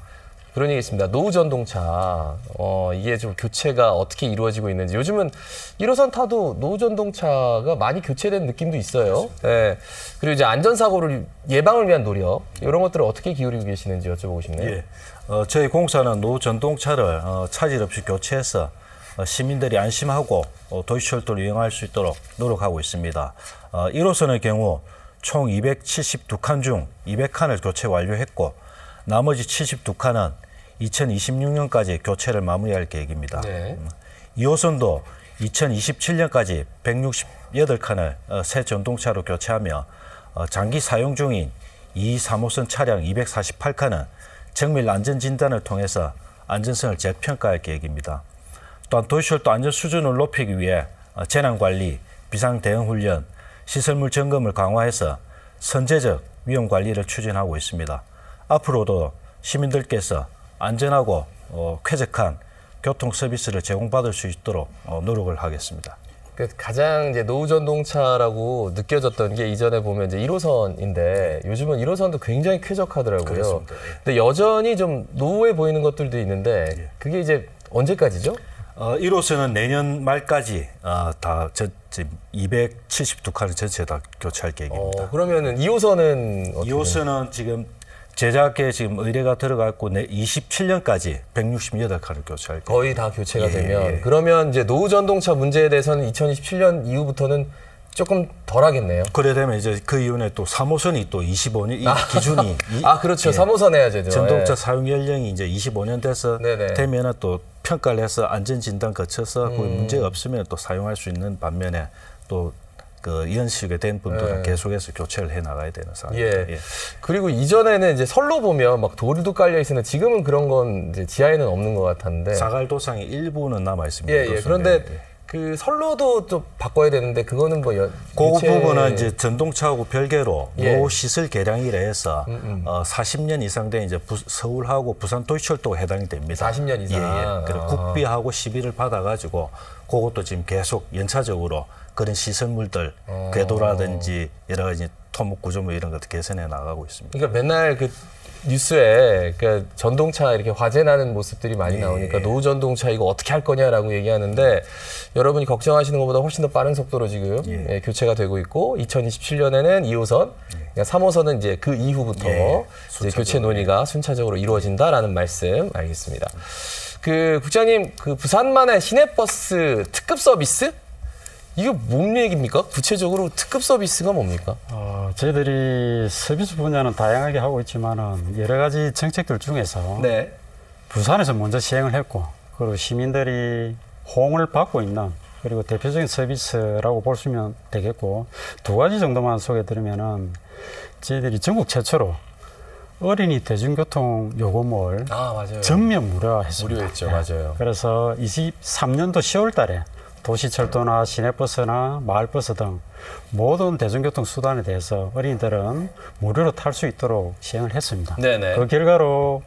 그런 얘기 있습니다. 노후 전동차, 이게 좀 교체가 어떻게 이루어지고 있는지. 요즘은 1호선 타도 노후 전동차가 많이 교체된 느낌도 있어요. 예. 그리고 이제 안전사고를 예방을 위한 노력, 이런 것들을 어떻게 기울이고 계시는지 여쭤보고 싶네요. 예. 저희 공사는 노후 전동차를 차질 없이 교체해서 시민들이 안심하고 도시철도를 이용할 수 있도록 노력하고 있습니다. 1호선의 경우 총 272칸 중 200칸을 교체 완료했고 나머지 72칸은 2026년까지 교체를 마무리할 계획입니다. 네. 2호선도 2027년까지 168칸을 새 전동차로 교체하며 장기 사용 중인 2, 3호선 차량 248칸은 정밀 안전진단을 통해서 안전성을 재평가할 계획입니다. 또한 도시철도 안전 수준을 높이기 위해 재난관리, 비상대응훈련, 시설물 점검을 강화해서 선제적 위험관리를 추진하고 있습니다. 앞으로도 시민들께서 안전하고 쾌적한 교통 서비스를 제공받을 수 있도록 노력을 하겠습니다. 가장 이제 노후 전동차라고 느껴졌던 게 이전에 보면 이제 1호선인데 요즘은 1호선도 굉장히 쾌적하더라고요. 그렇습니다. 근데 여전히 좀 노후해 보이는 것들도 있는데 그게 이제 언제까지죠? 1호선은 내년 말까지 다 272칸을 전체 다 교체할 계획입니다. 그러면은 2호선은 2호선은 지금 제작에 지금 의뢰가 들어갔고 27년까지 168칸을 교체할 계획입니다. 거의 다 교체가 예, 되면 예. 그러면 이제 노후 전동차 문제에 대해서는 2027년 이후부터는 조금 덜하겠네요. 그래 되면 이제 그 이후에 또 3호선이 또 25년 이 기준이 그렇죠. 예. 3호선 해야죠. 전동차 사용 연령이 이제 25년 돼서 네네. 되면은 또 평가를 해서 안전 진단 거쳐서 그 문제가 없으면 또 사용할 수 있는 반면에 또 그 연식이 된 분들은 계속해서 교체를 해 나가야 되는 상황입니다. 예. 그리고 이전에는 이제 설로 보면 막 돌도 깔려 있었는데 지금은 그런 건 이제 지하에는 없는 것 같았는데. 사갈도상의 일부는 남아 있습니다. 예. 그런데 그 선로도 좀 바꿔야 되는데 그거는 뭐 그 부분은 이제 전동차하고 별개로 노후 시설 개량이라 해서 40년 이상 된 이제 서울하고 부산 도시철도가 해당이 됩니다. 40년 이상. 그리고 국비하고 시비를 받아가지고 그것도 지금 계속 연차적으로 그런 시설물들 궤도라든지 여러 가지 토목 구조 뭐 이런 것도 개선해 나가고 있습니다. 그러니까 맨날 그 뉴스에 그러니까 전동차 이렇게 화재 나는 모습들이 많이 나오니까 노후 전동차 이거 어떻게 할 거냐라고 얘기하는데 여러분이 걱정하시는 것보다 훨씬 더 빠른 속도로 지금 교체가 되고 있고 2027년에는 2호선, 그러니까 3호선은 이제 그 이후부터 이제 교체 논의가 순차적으로 이루어진다라는 말씀 알겠습니다. 그 국장님 그 부산만의 시내버스 특급 서비스? 이게 뭔 얘기입니까? 구체적으로 특급 서비스가 뭡니까? 저희들이 서비스 분야는 다양하게 하고 있지만은 여러 가지 정책들 중에서 네. 부산에서 먼저 시행을 했고 그리고 시민들이 호응을 받고 있는 그리고 대표적인 서비스라고 볼 수 있으면 되겠고 두 가지 정도만 소개해드리면은 저희들이 전국 최초로 어린이 대중교통 요금을 맞아요. 전면 무료화했습니다. 무료했죠, 맞아요. 그래서 23년도 10월 달에 도시철도나 시내버스나 마을버스 등 모든 대중교통 수단에 대해서 어린이들은 무료로 탈 수 있도록 시행을 했습니다. 네네. 그 결과로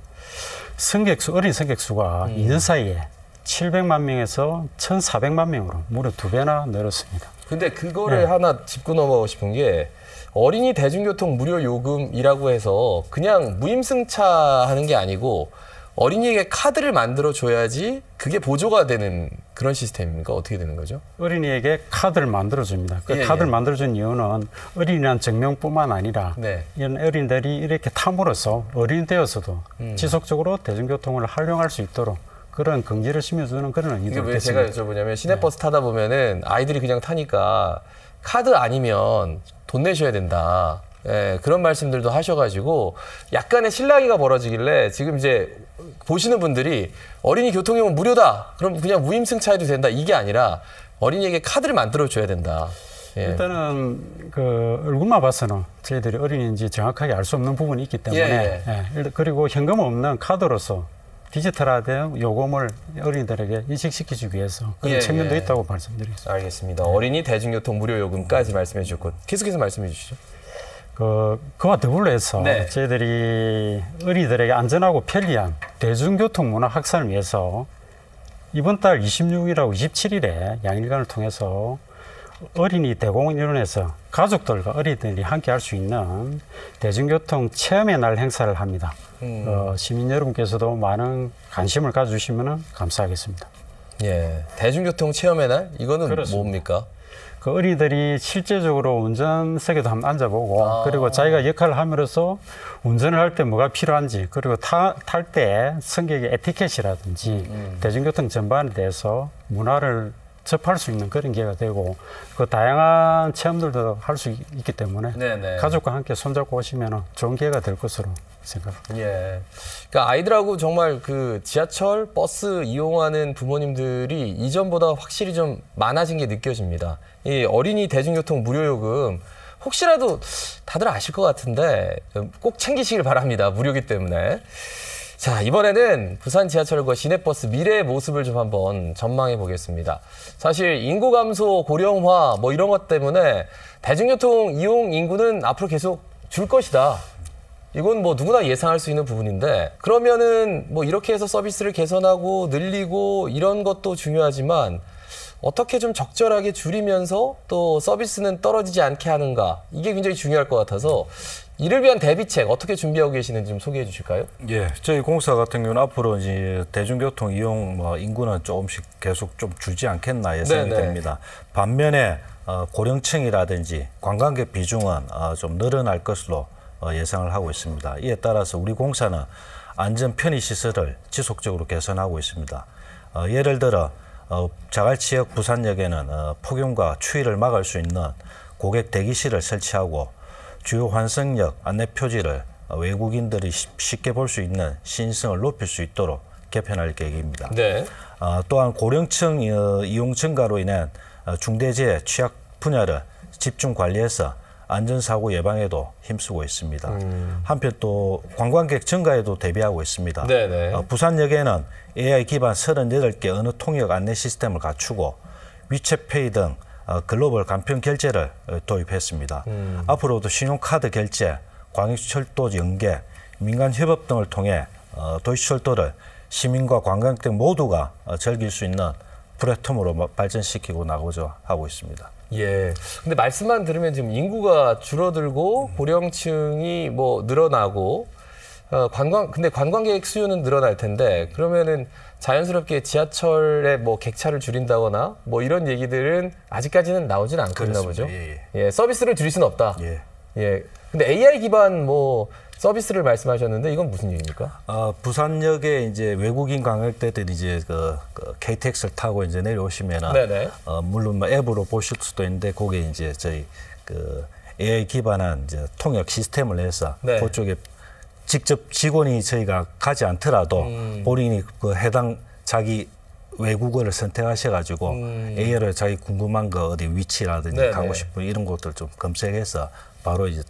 어린 승객 수가 2년 사이에 700만 명에서 1,400만 명으로 무려 2배나 늘었습니다. 근데 그거를 하나 짚고 넘어가고 싶은 게 어린이 대중교통 무료 요금이라고 해서 그냥 무임승차 하는 게 아니고 어린이에게 카드를 만들어 줘야지 그게 보조가 되는 그런 시스템입니까? 어떻게 되는 거죠? 어린이에게 카드를 만들어줍니다. 그 카드를 만들어준 이유는 어린이란 증명뿐만 아니라 이런 어린이들이 이렇게 탐으로써 어린이 되어서도 지속적으로 대중교통을 활용할 수 있도록 그런 긍지를 심어주는 그런 의미도 있습니다. 왜 제가 여쭤보냐면 시내버스 타다 보면은 아이들이 그냥 타니까 카드 아니면 돈 내셔야 된다. 그런 말씀들도 하셔가지고 약간의 실랑이가 벌어지길래 지금 이제 보시는 분들이 어린이 교통이용 무료다. 그럼 그냥 무임승차해도 된다. 이게 아니라 어린이에게 카드를 만들어줘야 된다. 일단은 그 얼굴만 봐서는 저희들이 어린이인지 정확하게 알 수 없는 부분이 있기 때문에 그리고 현금 없는 카드로서 디지털화된 요금을 어린이들에게 인식시키기 위해서 그런 측면도 있다고 말씀드리겠습니다. 알겠습니다. 어린이 대중교통 무료 요금까지 말씀해 주셨고 계속해서 말씀해 주시죠. 그와 더불어 해서 저희들이 어린이들에게 안전하고 편리한 대중교통 문화 확산을 위해서 이번 달 26일하고 27일에 양일간을 통해서 어린이 대공원 일원에서 가족들과 어린이들이 함께 할 수 있는 대중교통 체험의 날 행사를 합니다. 시민 여러분께서도 많은 관심을 가져주시면 감사하겠습니다. 대중교통 체험의 날? 이거는 그렇습니다. 뭡니까? 그 어린이들이 실제적으로 운전석에도 한번 앉아보고 그리고 자기가 역할을 함으로써 운전을 할 때 뭐가 필요한지 그리고 탈 때 승객의 에티켓이라든지 대중교통 전반에 대해서 문화를 접할 수 있는 그런 기회가 되고 그 다양한 체험들도 할 수 있기 때문에 가족과 함께 손잡고 오시면 좋은 기회가 될 것으로 생각합니다. 그러니까 아이들하고 정말 그 지하철, 버스 이용하는 부모님들이 이전보다 확실히 좀 많아진 게 느껴집니다. 이 어린이 대중교통 무료 요금 혹시라도 다들 아실 것 같은데 꼭 챙기시길 바랍니다. 무료이기 때문에. 자, 이번에는 부산 지하철과 시내버스 미래의 모습을 좀 한번 전망해 보겠습니다. 사실 인구 감소, 고령화 뭐 이런 것 때문에 대중교통 이용 인구는 앞으로 계속 줄 것이다. 이건 뭐 누구나 예상할 수 있는 부분인데 그러면은 뭐 이렇게 해서 서비스를 개선하고 늘리고 이런 것도 중요하지만 어떻게 좀 적절하게 줄이면서 또 서비스는 떨어지지 않게 하는가 이게 굉장히 중요할 것 같아서 이를 위한 대비책 어떻게 준비하고 계시는지 좀 소개해 주실까요? 저희 공사 같은 경우는 앞으로 이제 대중교통 이용 인구는 조금씩 계속 좀 줄지 않겠나 예상이 됩니다. 반면에 고령층이라든지 관광객 비중은 좀 늘어날 것으로 예상을 하고 있습니다. 이에 따라서 우리 공사는 안전 편의 시설을 지속적으로 개선하고 있습니다. 예를 들어 자갈치역 부산역에는 폭염과 추위를 막을 수 있는 고객 대기실을 설치하고 주요 환승역 안내 표지를 외국인들이 쉽게 볼 수 있는 신성을 높일 수 있도록 개편할 계획입니다. 또한 고령층 이용 증가로 인한 중대재해 취약 분야를 집중 관리해서 안전사고 예방에도 힘쓰고 있습니다. 한편 또 관광객 증가에도 대비하고 있습니다. 부산역에는 AI 기반 38개 어느 통역 안내 시스템을 갖추고 위챗페이 등 글로벌 간편 결제를 도입했습니다. 앞으로도 신용카드 결제, 광역철도 연계, 민간 협업 등을 통해 도시철도를 시민과 관광객 모두가 즐길 수 있는 플랫폼으로 발전시키고 나가고자 하고 있습니다. 예. 근데 말씀만 들으면 지금 인구가 줄어들고 고령층이 뭐 늘어나고 근데 관광객 수요는 늘어날 텐데 그러면은 자연스럽게 지하철의 뭐 객차를 줄인다거나 뭐 이런 얘기들은 아직까지는 나오진 않고 있나 보죠. 예, 서비스를 줄일 수는 없다. 예. 근데 AI 기반 뭐 서비스를 말씀하셨는데 이건 무슨 얘기입니까? 부산역에 이제 외국인 관광객들이 이제 그 KTX를 타고 이제 내려오시면은 물론 뭐 앱으로 보실 수도 있는데 거기에 이제 저희 그 AI 기반한 이제 통역 시스템을 해서 그쪽에 직접 직원이 저희가 가지 않더라도 본인이 그 해당 자기 외국어를 선택하셔가지고 AI로 자기 궁금한 거 어디 위치라든지 가고 싶은 이런 것들 좀 검색해서 바로 이제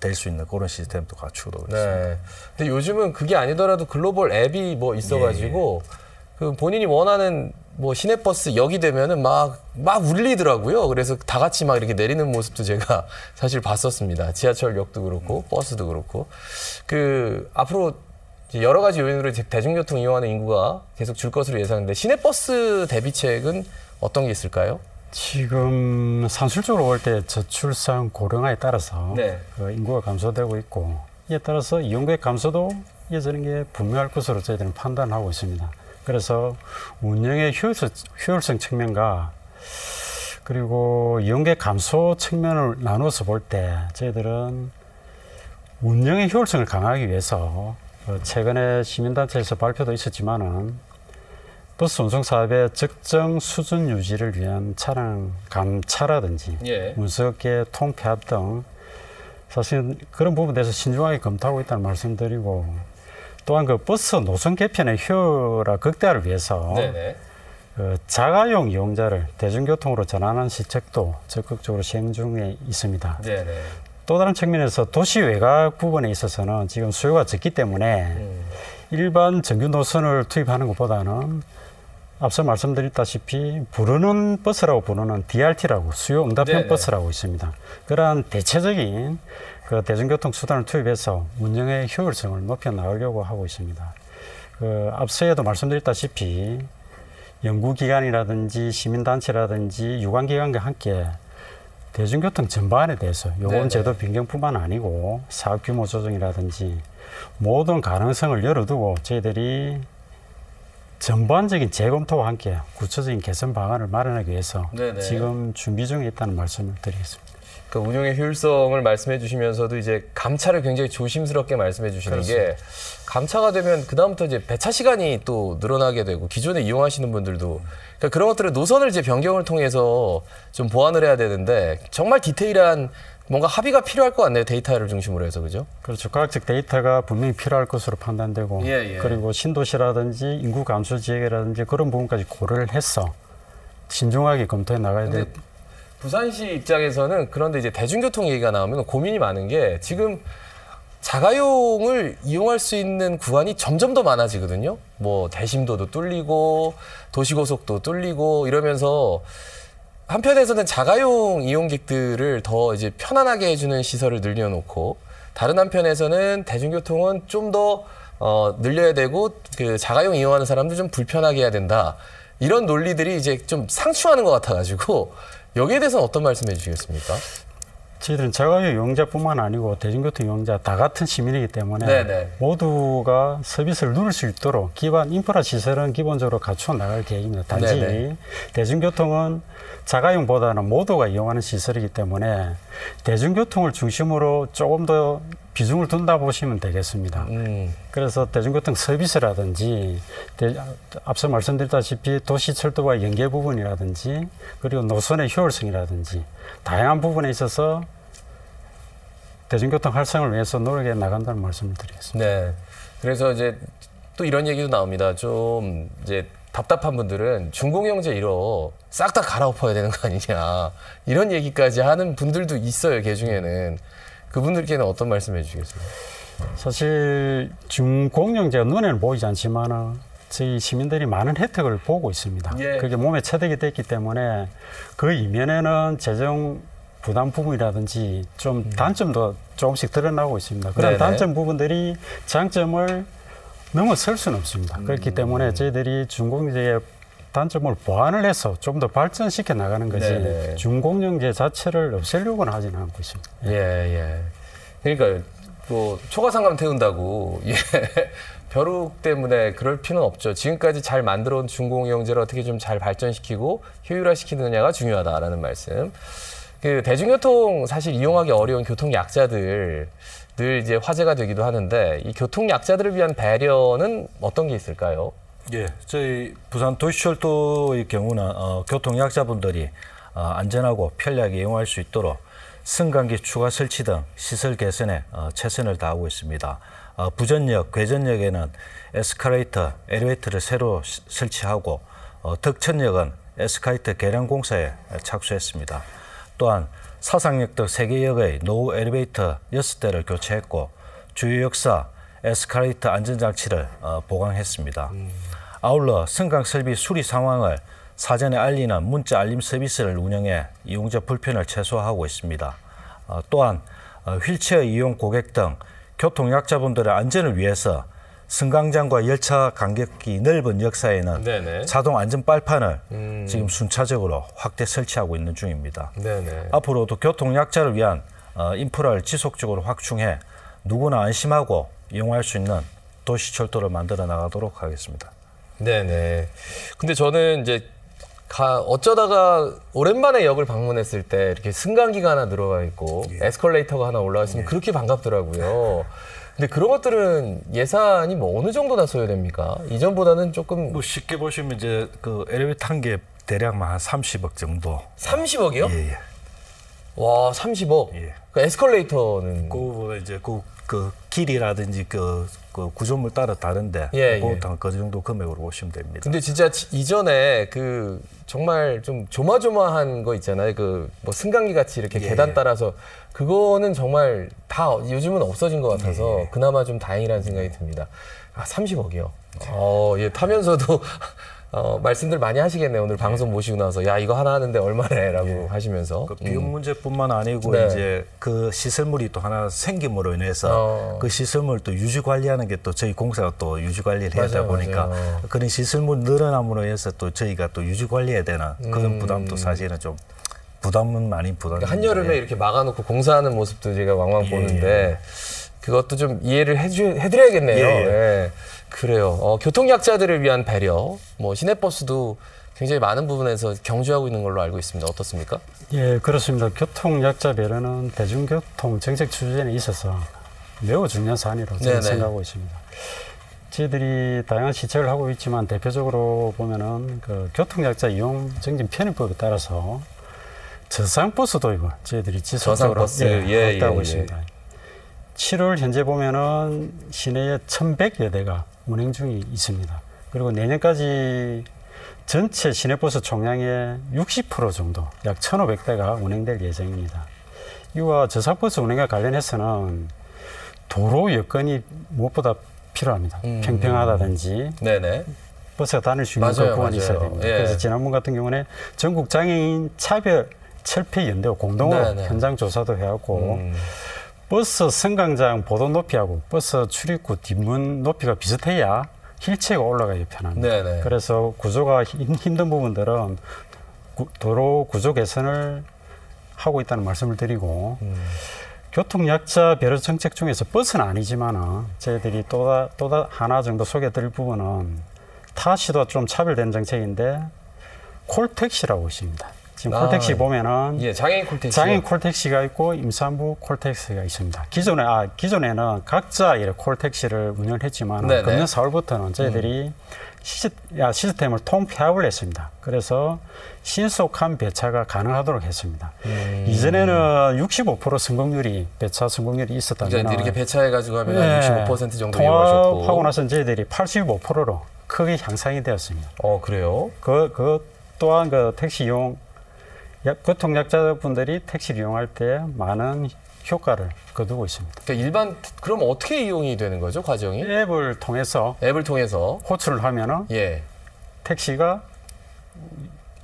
될 수 있는 그런 시스템도 갖추고 있습니다. 근데 요즘은 그게 아니더라도 글로벌 앱이 뭐 있어가지고 그 본인이 원하는 뭐 시내버스 역이 되면은 막 울리더라고요. 그래서 다 같이 막 이렇게 내리는 모습도 제가 사실 봤었습니다. 지하철역도 그렇고 버스도 그렇고 그 앞으로 여러 가지 요인으로 대중교통 이용하는 인구가 계속 줄 것으로 예상되는데 시내버스 대비책은 어떤 게 있을까요? 지금 산술적으로 볼 때 저출산 고령화에 따라서 그 인구가 감소되고 있고 이에 따라서 이용객 감소도 이어지는 게 분명할 것으로 저희들은 판단하고 있습니다. 그래서 운영의 효율성 측면과 그리고 이용객 감소 측면을 나눠서 볼 때 저희들은 운영의 효율성을 강화하기 위해서 최근에 시민단체에서 발표도 있었지만은 버스 운송 사업의 적정 수준 유지를 위한 차량 감차라든지 운석계 통폐합 등 사실 그런 부분에 대해서 신중하게 검토하고 있다는 말씀드리고 또한 그 버스 노선 개편의 효율화 극대화를 위해서 그 자가용 이용자를 대중교통으로 전환하는 시책도 적극적으로 시행 중에 있습니다. 또 다른 측면에서 도시 외곽 부분에 있어서는 지금 수요가 적기 때문에 일반 정규 노선을 투입하는 것보다는 앞서 말씀드렸다시피 부르는 버스라고 부르는 DRT라고 수요 응답형 버스라고 있습니다. 그러한 대체적인 그 대중교통 수단을 투입해서 운영의 효율성을 높여 나가려고 하고 있습니다. 그 앞서에도 말씀드렸다시피 연구기관이라든지 시민단체라든지 유관기관과 함께 대중교통 전반에 대해서 요금 제도 변경뿐만 아니고 사업 규모 조정이라든지 모든 가능성을 열어두고 저희들이 전반적인 재검토와 함께 구체적인 개선 방안을 마련하기 위해서 지금 준비 중에 있다는 말씀을 드리겠습니다. 그 운영의 효율성을 말씀해 주시면서도 이제 감차를 굉장히 조심스럽게 말씀해 주시는 게 감차가 되면 그다음부터 이제 배차 시간이 또 늘어나게 되고 기존에 이용하시는 분들도 그러니까 그런 것들을 노선을 이제 변경을 통해서 좀 보완을 해야 되는데 정말 디테일한 뭔가 합의가 필요할 것 같네요. 데이터를 중심으로 해서 그죠? 그렇죠. 과학적 데이터가 분명히 필요할 것으로 판단되고 그리고 신도시라든지 인구 감소 지역이라든지 그런 부분까지 고려를 해서 신중하게 검토해 나가야 될. 부산시 입장에서는 그런데 이제 대중교통 얘기가 나오면 고민이 많은 게 지금 자가용을 이용할 수 있는 구간이 점점 더 많아지거든요. 뭐 대심도도 뚫리고 도시고속도 뚫리고 이러면서 한편에서는 자가용 이용객들을 더 이제 편안하게 해주는 시설을 늘려놓고 다른 한편에서는 대중교통은 좀 더 늘려야 되고 그 자가용 이용하는 사람들 좀 불편하게 해야 된다. 이런 논리들이 이제 좀 상충하는 것 같아가지고 여기에 대해서는 어떤 말씀해 주시겠습니까? 저희들은 자가용 이용자뿐만 아니고 대중교통 이용자 다 같은 시민이기 때문에 모두가 서비스를 누릴 수 있도록 기반 인프라 시설은 기본적으로 갖추어 나갈 계획입니다. 단지 대중교통은 자가용보다는 모두가 이용하는 시설이기 때문에 대중교통을 중심으로 조금 더 비중을 둔다 보시면 되겠습니다. 그래서 대중교통 서비스라든지 앞서 말씀드렸다시피 도시철도와 연계 부분이라든지 그리고 노선의 효율성이라든지 다양한 부분에 있어서 대중교통 활성을 위해서 노력해 나간다는 말씀을 드리겠습니다. 그래서 이제 또 이런 얘기도 나옵니다. 좀 이제 답답한 분들은 중공영제 1호 싹 다 갈아엎어야 되는 거 아니냐 이런 얘기까지 하는 분들도 있어요. 개중에는 그분들께는 어떤 말씀해 주시겠습니까? 사실 중공영제가 눈에는 보이지 않지만 저희 시민들이 많은 혜택을 보고 있습니다. 그게 몸에 체득이 됐기 때문에 그 이면에는 재정 부담 부분이라든지 좀 단점도 조금씩 드러나고 있습니다. 그런 단점 부분들이 장점을 넘어설 수는 없습니다. 그렇기 때문에 저희들이 중공영제의 단점을 보완을 해서 좀 더 발전시켜 나가는 거지 네네. 준공영제 자체를 없애려고는 하지는 않고 있습니다. 예. 그러니까 뭐 초과상감 태운다고 예. 벼룩 때문에 그럴 필요는 없죠. 지금까지 잘 만들어온 준공영제를 어떻게 좀 잘 발전시키고 효율화시키느냐가 중요하다라는 말씀. 그 대중교통 사실 이용하기 어려운 교통 약자들 늘 이제 화제가 되기도 하는데 이 교통 약자들을 위한 배려는 어떤 게 있을까요? 예, 저희 부산 도시철도의 경우는 교통 약자분들이 안전하고 편리하게 이용할 수 있도록 승강기 추가 설치 등 시설 개선에 최선을 다하고 있습니다. 부전역, 괴전역에는 에스컬레이터, 엘리베이터를 새로 설치하고 덕천역은 에스컬레이터 개량 공사에 착수했습니다. 또한 사상역 등 3개역의 노후 엘리베이터 6대를 교체했고 주요 역사 에스컬레이터 안전장치를 보강했습니다. 아울러 승강 설비 수리 상황을 사전에 알리는 문자 알림 서비스를 운영해 이용자 불편을 최소화하고 있습니다. 또한 휠체어 이용 고객 등 교통약자분들의 안전을 위해서 승강장과 열차 간격이 넓은 역사에는 네네. 자동 안전 빨판을 지금 순차적으로 확대 설치하고 있는 중입니다. 네네. 앞으로도 교통약자를 위한 인프라를 지속적으로 확충해 누구나 안심하고 이용할 수 있는 도시철도를 만들어 나가도록 하겠습니다. 네네. 근데 저는 이제 어쩌다가 오랜만에 역을 방문했을 때 이렇게 승강기가 하나 들어가 있고 에스컬레이터가 하나 올라와 있으면 그렇게 반갑더라고요. 근데 그런 것들은 예산이 뭐 어느 정도나 소요됩니까? 이전보다는 조금 뭐 쉽게 보시면 이제 그 엘리베이터 한 개 대략 한 30억 정도. 30억이요? 예. 와, 30억. 예. 그 에스컬레이터는 그거보다 이제 그 길이라든지 그 구조물 따라 다른데 예. 보통 그 정도 금액으로 보시면 됩니다. 근데 진짜 이전에 그 정말 좀 조마조마한 거 있잖아요. 그 뭐 승강기 같이 이렇게 계단 따라서 그거는 정말 다 요즘은 없어진 것 같아서 그나마 좀 다행이라는 생각이 듭니다. 30억이요. 예, 타면서도 말씀들 많이 하시겠네요. 오늘 방송 모시고 나서 야 이거 하나 하는데 얼마래라고 하시면서 그 비용 문제뿐만 아니고 네. 이제 그 시설물이 또 하나 생김으로 인해서 그 시설물 또 유지 관리하는 게 또 저희 공사가 또 유지 관리를 해야 되다 보니까 맞아요. 그런 시설물 늘어남으로 해서 또 저희가 또 유지 관리해야 되는 그런 부담도 사실은 좀 부담은 많이 부담. 그러니까 한여름에 이렇게 막아놓고 공사하는 모습도 제가 왕왕 보는데 그것도 좀 이해를 해드려야겠네요. 예. 그래요. 교통약자들을 위한 배려, 뭐 시내버스도 굉장히 많은 부분에서 경주하고 있는 걸로 알고 있습니다. 어떻습니까? 예, 그렇습니다. 교통약자 배려는 대중교통 정책 추진에 있어서 매우 중요한 사안이라고 저는 생각하고 있습니다. 저희들이 다양한 시책을 하고 있지만 대표적으로 보면은 그 교통약자 이용 정진 편의법에 따라서 저상버스 도입을 저희들이 지속적으로 확대하고 있습니다. 7월 현재 보면은 시내에 1,100여 대가 운행 중이 있습니다. 그리고 내년까지 전체 시내버스 총량의 60% 정도, 약 1,500대가 운행될 예정입니다. 이와 저상버스 운행과 관련해서는 도로 여건이 무엇보다 필요합니다. 평평하다든지 네네. 버스가 다닐 수 있는 그 구간이 있어야 됩니다. 그래서 지난번 같은 경우는 전국 장애인 차별 철폐 연대와 공동으로 현장 조사도 해왔고 버스 승강장 보도 높이하고 버스 출입구 뒷문 높이가 비슷해야 휠체어가 올라가기 편합니다. 그래서 구조가 힘든 부분들은 도로 구조 개선을 하고 있다는 말씀을 드리고 교통약자 배려 정책 중에서 버스는 아니지만 저희들이 또 하나 정도 소개해드릴 부분은 타시도 좀 차별된 정책인데 콜택시라고 있습니다. 지금 콜택시 보면은 장애인 콜택시. 장애인 콜택시가 있고 임산부 콜택시가 있습니다. 기존에는 각자 콜택시를 운영했지만 금년 4월부터는 저희들이 시스템을 통폐합을 했습니다. 그래서 신속한 배차가 가능하도록 했습니다. 이전에는 65% 성공률이 배차 성공률이 있었다면 그러니까 이렇게 배차해가지고 하면 65% 정도 이용하셨고 통합하고 나서는 저희들이 85%로 크게 향상이 되었습니다. 그래요? 그 또한 그 택시 이용 교통약자분들이 택시를 이용할 때 많은 효과를 거두고 있습니다. 그러니까 그럼 어떻게 이용이 되는 거죠, 과정이? 앱을 통해서 호출을 하면은 택시가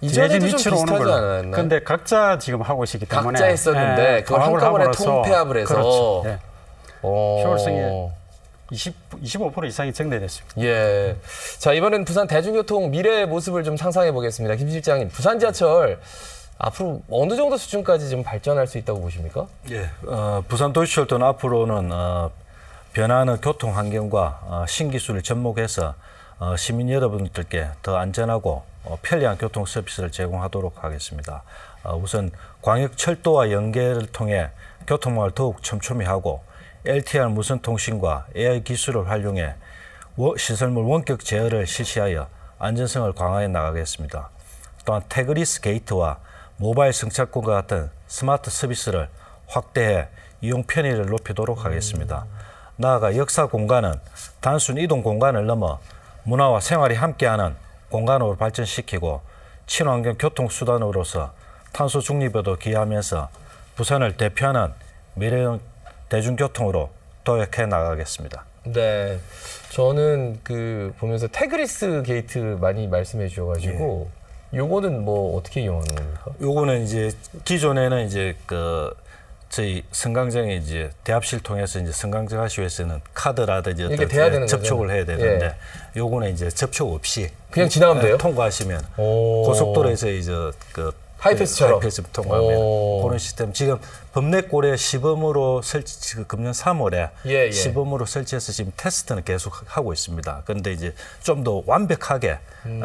이전에도 좀 비슷하지 않았나요? 근데 각자 지금 하고 계시기 때문에 각자 했었는데 그걸 한꺼번에 통폐합을 해서 그렇죠. 효율성이 25% 이상이 증대됐습니다. 예. 자, 이번엔 부산 대중교통 미래의 모습을 좀 상상해 보겠습니다. 김 실장님, 부산 지하철 앞으로 어느 정도 수준까지 좀 발전할 수 있다고 보십니까? 예, 부산 도시철도는 앞으로는 변화하는 교통 환경과 신기술을 접목해서 시민 여러분들께 더 안전하고 편리한 교통 서비스를 제공하도록 하겠습니다. 우선 광역철도와 연계를 통해 교통망을 더욱 촘촘히 하고 LTR 무선 통신과 AI 기술을 활용해 시설물 원격 제어를 실시하여 안전성을 강화해 나가겠습니다. 또한 태그리스 게이트와 모바일 승차권과 같은 스마트 서비스를 확대해 이용 편의를 높이도록 하겠습니다. 나아가 역사 공간은 단순 이동 공간을 넘어 문화와 생활이 함께하는 공간으로 발전시키고 친환경 교통수단으로서 탄소 중립에도 기여하면서 부산을 대표하는 미래형 대중교통으로 도약해 나가겠습니다. 네. 저는 보면서 태그리스 게이트 많이 말씀해 주셔가지고 요거는 뭐 어떻게 이용하는 겁니까? 요거는 이제 기존에는 이제 저희 승강장에 이제 대합실 통해서 이제 승강장 하시기 위해서는 카드라든지 이렇게 돼야 되는 접촉을 거죠? 해야 되는데 요거는 이제 접촉 없이 그냥 지나가면 돼요? 통과하시면 고속도로에서 이제 하이패스처럼 하이패스 통과하면 그런 시스템 지금 범내골에 시범으로 금년 3월에 시범으로 설치해서 지금 테스트는 계속 하고 있습니다. 그런데 이제 좀 더 완벽하게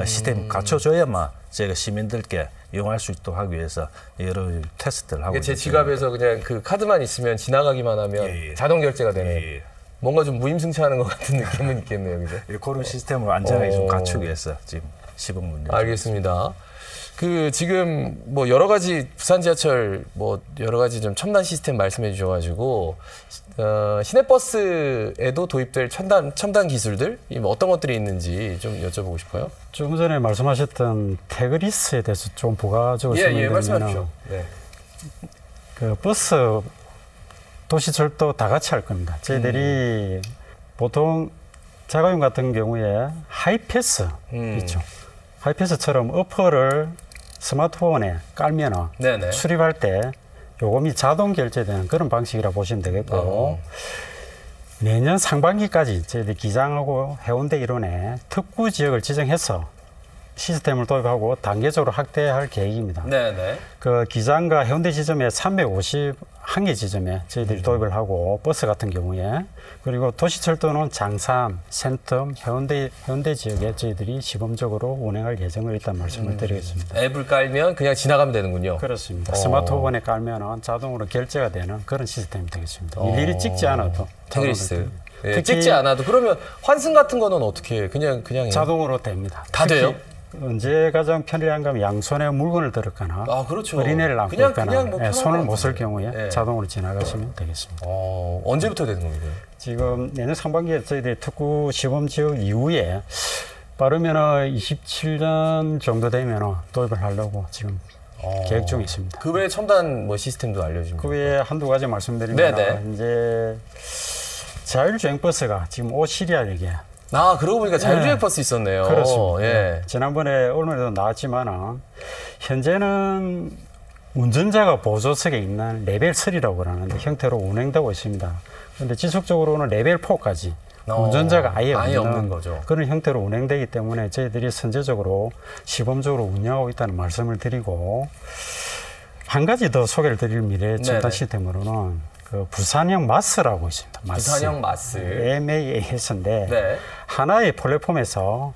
시스템이 갖춰져야만 저희가 시민들께 이용할 수 있도록 하기 위해서 여러 테스트를 하고 있습니다. 제 지갑에서 그냥 그 카드만 있으면 지나가기만 하면 자동 결제가 되는 뭔가 좀 무임승차하는 것 같은 느낌은 있겠네요. 그죠? 그런 시스템을 안전하게 좀 갖추기 위해서 지금 시범 문제. 알겠습니다. 지금 뭐 여러 가지 부산 지하철 뭐 여러 가지 좀 첨단 시스템 말씀해 주셔가지고 시내버스에도 도입될 첨단 기술들 어떤 것들이 있는지 좀 여쭤보고 싶어요. 조금 전에 말씀하셨던 태그리스에 대해서 좀 부가적으로 설명드리면 말씀하십시오. 네. 그 버스 도시철도 다 같이 할 겁니다. 저희들이 보통 자가용 같은 경우에 하이패스 있죠. 하이패스처럼 어퍼를 스마트폰에 깔면 출입할 때 요금이 자동 결제되는 그런 방식이라 보시면 되겠고 내년 상반기까지 저희들 기장하고 해운대 일원에 특구 지역을 지정해서 시스템을 도입하고 단계적으로 확대할 계획입니다. 그 기장과 해운대 지점에 351개 지점에 저희들이 도입을 하고 버스 같은 경우에 그리고 도시철도는 장삼, 센텀, 해운대 지역에 저희들이 시범적으로 운행할 예정을 일단 말씀을 드리겠습니다. 앱을 깔면 그냥 지나가면 되는군요. 그렇습니다. 스마트폰에 깔면 자동으로 결제가 되는 그런 시스템이 되겠습니다. 일일이 찍지 않아도. 태그리스. 찍지 않아도 그러면 환승 같은 거는 어떻게 그냥 자동으로 됩니다. 다 돼요? 언제 가장 편리한가 하면 양손에 물건을 들었거나 어린애를 안고 있거나 손을 못 쓸 경우에 자동으로 지나가시면 되겠습니다. 언제부터 되는 겁니까? 지금 내년 상반기에 저희들이 특구 시범 지역 이후에 빠르면 27년 정도 되면 도입을 하려고 지금 계획 중에 있습니다. 그 외에 첨단 시스템도 알려주십니까? 그 외에 한두 가지 말씀드리면 이제 자율주행버스가 지금 오시리아에게 그러고 보니까 자율주행 버스 있었네요. 그렇습니다. 지난번에 언론에도 나왔지만 현재는 운전자가 보조석에 있는 레벨 3라고 그러는데 형태로 운행되고 있습니다. 그런데 지속적으로는 레벨 4까지 운전자가 아예 없는 거죠. 그런 형태로 운행되기 때문에 저희들이 선제적으로 시범적으로 운영하고 있다는 말씀을 드리고 한 가지 더 소개를 드릴 미래 첨단 시스템으로는 그 부산형 마스라고 있습니다. 부산형 마스. MAS인데 하나의 플랫폼에서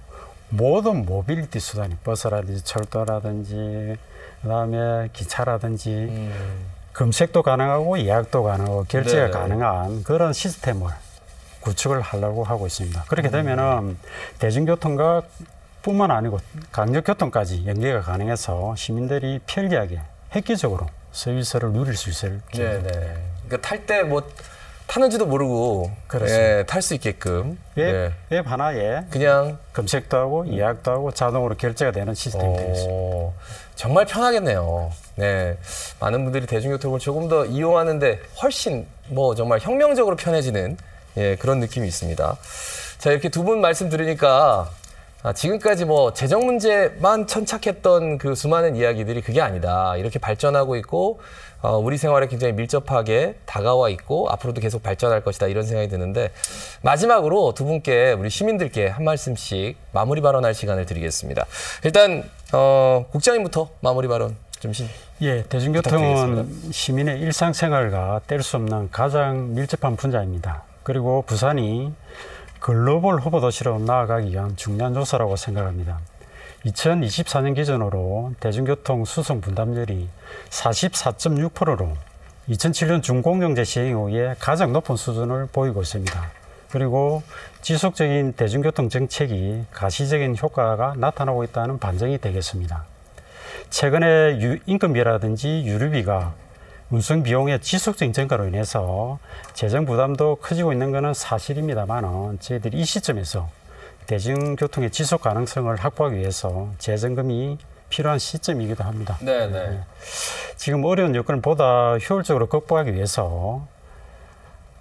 모든 모빌리티 수단이 버스라든지 철도라든지 그다음에 기차라든지 검색도 가능하고 예약도 가능하고 결제가 가능한 그런 시스템을 구축을 하려고 하고 있습니다. 그렇게 되면은 대중교통과 뿐만 아니고 강력교통까지 연계가 가능해서 시민들이 편리하게 획기적으로 서비스를 누릴 수 있을 그러니까 탈 때 타는지도 모르고 탈 수 있게끔 웹 하나에 그냥 검색도 하고 예약도 하고 자동으로 결제가 되는 시스템이 되겠습니다. 정말 편하겠네요. 많은 분들이 대중교통을 조금 더 이용하는데 훨씬 정말 혁명적으로 편해지는 그런 느낌이 있습니다. 자, 이렇게 두 분 말씀 들으니까 지금까지 뭐 재정 문제만 천착했던 그 수많은 이야기들이 그게 아니다. 이렇게 발전하고 있고 우리 생활에 굉장히 밀접하게 다가와 있고 앞으로도 계속 발전할 것이다. 이런 생각이 드는데 마지막으로 두 분께 우리 시민들께 한 말씀씩 마무리 발언할 시간을 드리겠습니다. 일단 국장님부터 마무리 발언 좀 예, 대중교통은 시민의 일상생활과 뗄 수 없는 가장 밀접한 분야입니다. 그리고 부산이 글로벌 후보 도시로 나아가기 위한 중요한 요소라고 생각합니다. 2024년 기준으로 대중교통 수송 분담률이 44.6%로 2007년 준공영제 시행 이후에 가장 높은 수준을 보이고 있습니다. 그리고 지속적인 대중교통 정책이 가시적인 효과가 나타나고 있다는 반증이 되겠습니다. 최근에 인건비라든지 유류비가 운송 비용의 지속적인 증가로 인해서 재정 부담도 커지고 있는 것은 사실입니다만 저희들이 이 시점에서 대중교통의 지속 가능성을 확보하기 위해서 재정금이 필요한 시점이기도 합니다. 네네. 지금 어려운 여건을 보다 효율적으로 극복하기 위해서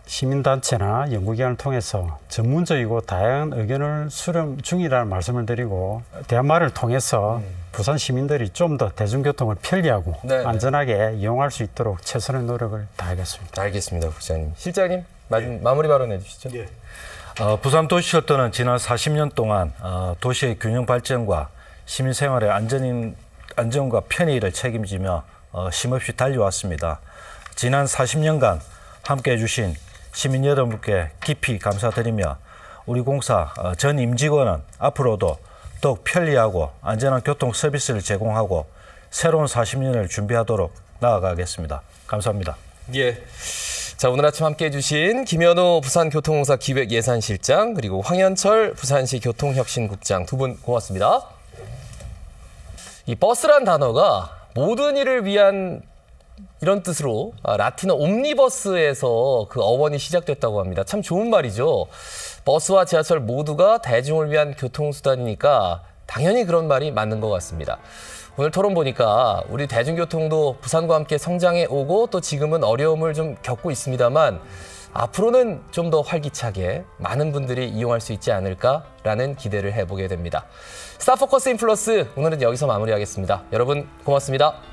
시민단체나 연구기관을 통해서 전문적이고 다양한 의견을 수렴 중이라는 말씀을 드리고 대화말을 통해서 부산 시민들이 좀 더 대중교통을 편리하고 네네. 안전하게 이용할 수 있도록 최선의 노력을 다하겠습니다. 알겠습니다, 국장님. 실장님 마무리 발언해 주시죠. 예. 부산 도시철도는 지난 40년 동안 도시의 균형 발전과 시민 생활의 안전과 편의를 책임지며 쉼없이 달려왔습니다. 지난 40년간 함께해 주신 시민 여러분께 깊이 감사드리며 우리 공사 전 임직원은 앞으로도 더욱 편리하고 안전한 교통 서비스를 제공하고 새로운 40년을 준비하도록 나아가겠습니다. 감사합니다. 예. 자, 오늘 아침 함께해 주신 김현우 부산교통공사 기획예산실장 그리고 황현철 부산시 교통혁신국장 두 분 고맙습니다. 이 버스란 단어가 모든 일을 위한 이런 뜻으로 라틴어 옴니버스에서 그 어원이 시작됐다고 합니다. 참 좋은 말이죠. 버스와 지하철 모두가 대중을 위한 교통수단이니까 당연히 그런 말이 맞는 것 같습니다. 오늘 토론 보니까 우리 대중교통도 부산과 함께 성장해 오고 또 지금은 어려움을 좀 겪고 있습니다만 앞으로는 좀 더 활기차게 많은 분들이 이용할 수 있지 않을까라는 기대를 해보게 됩니다. 스타포커스 인플러스 오늘은 여기서 마무리하겠습니다. 여러분 고맙습니다.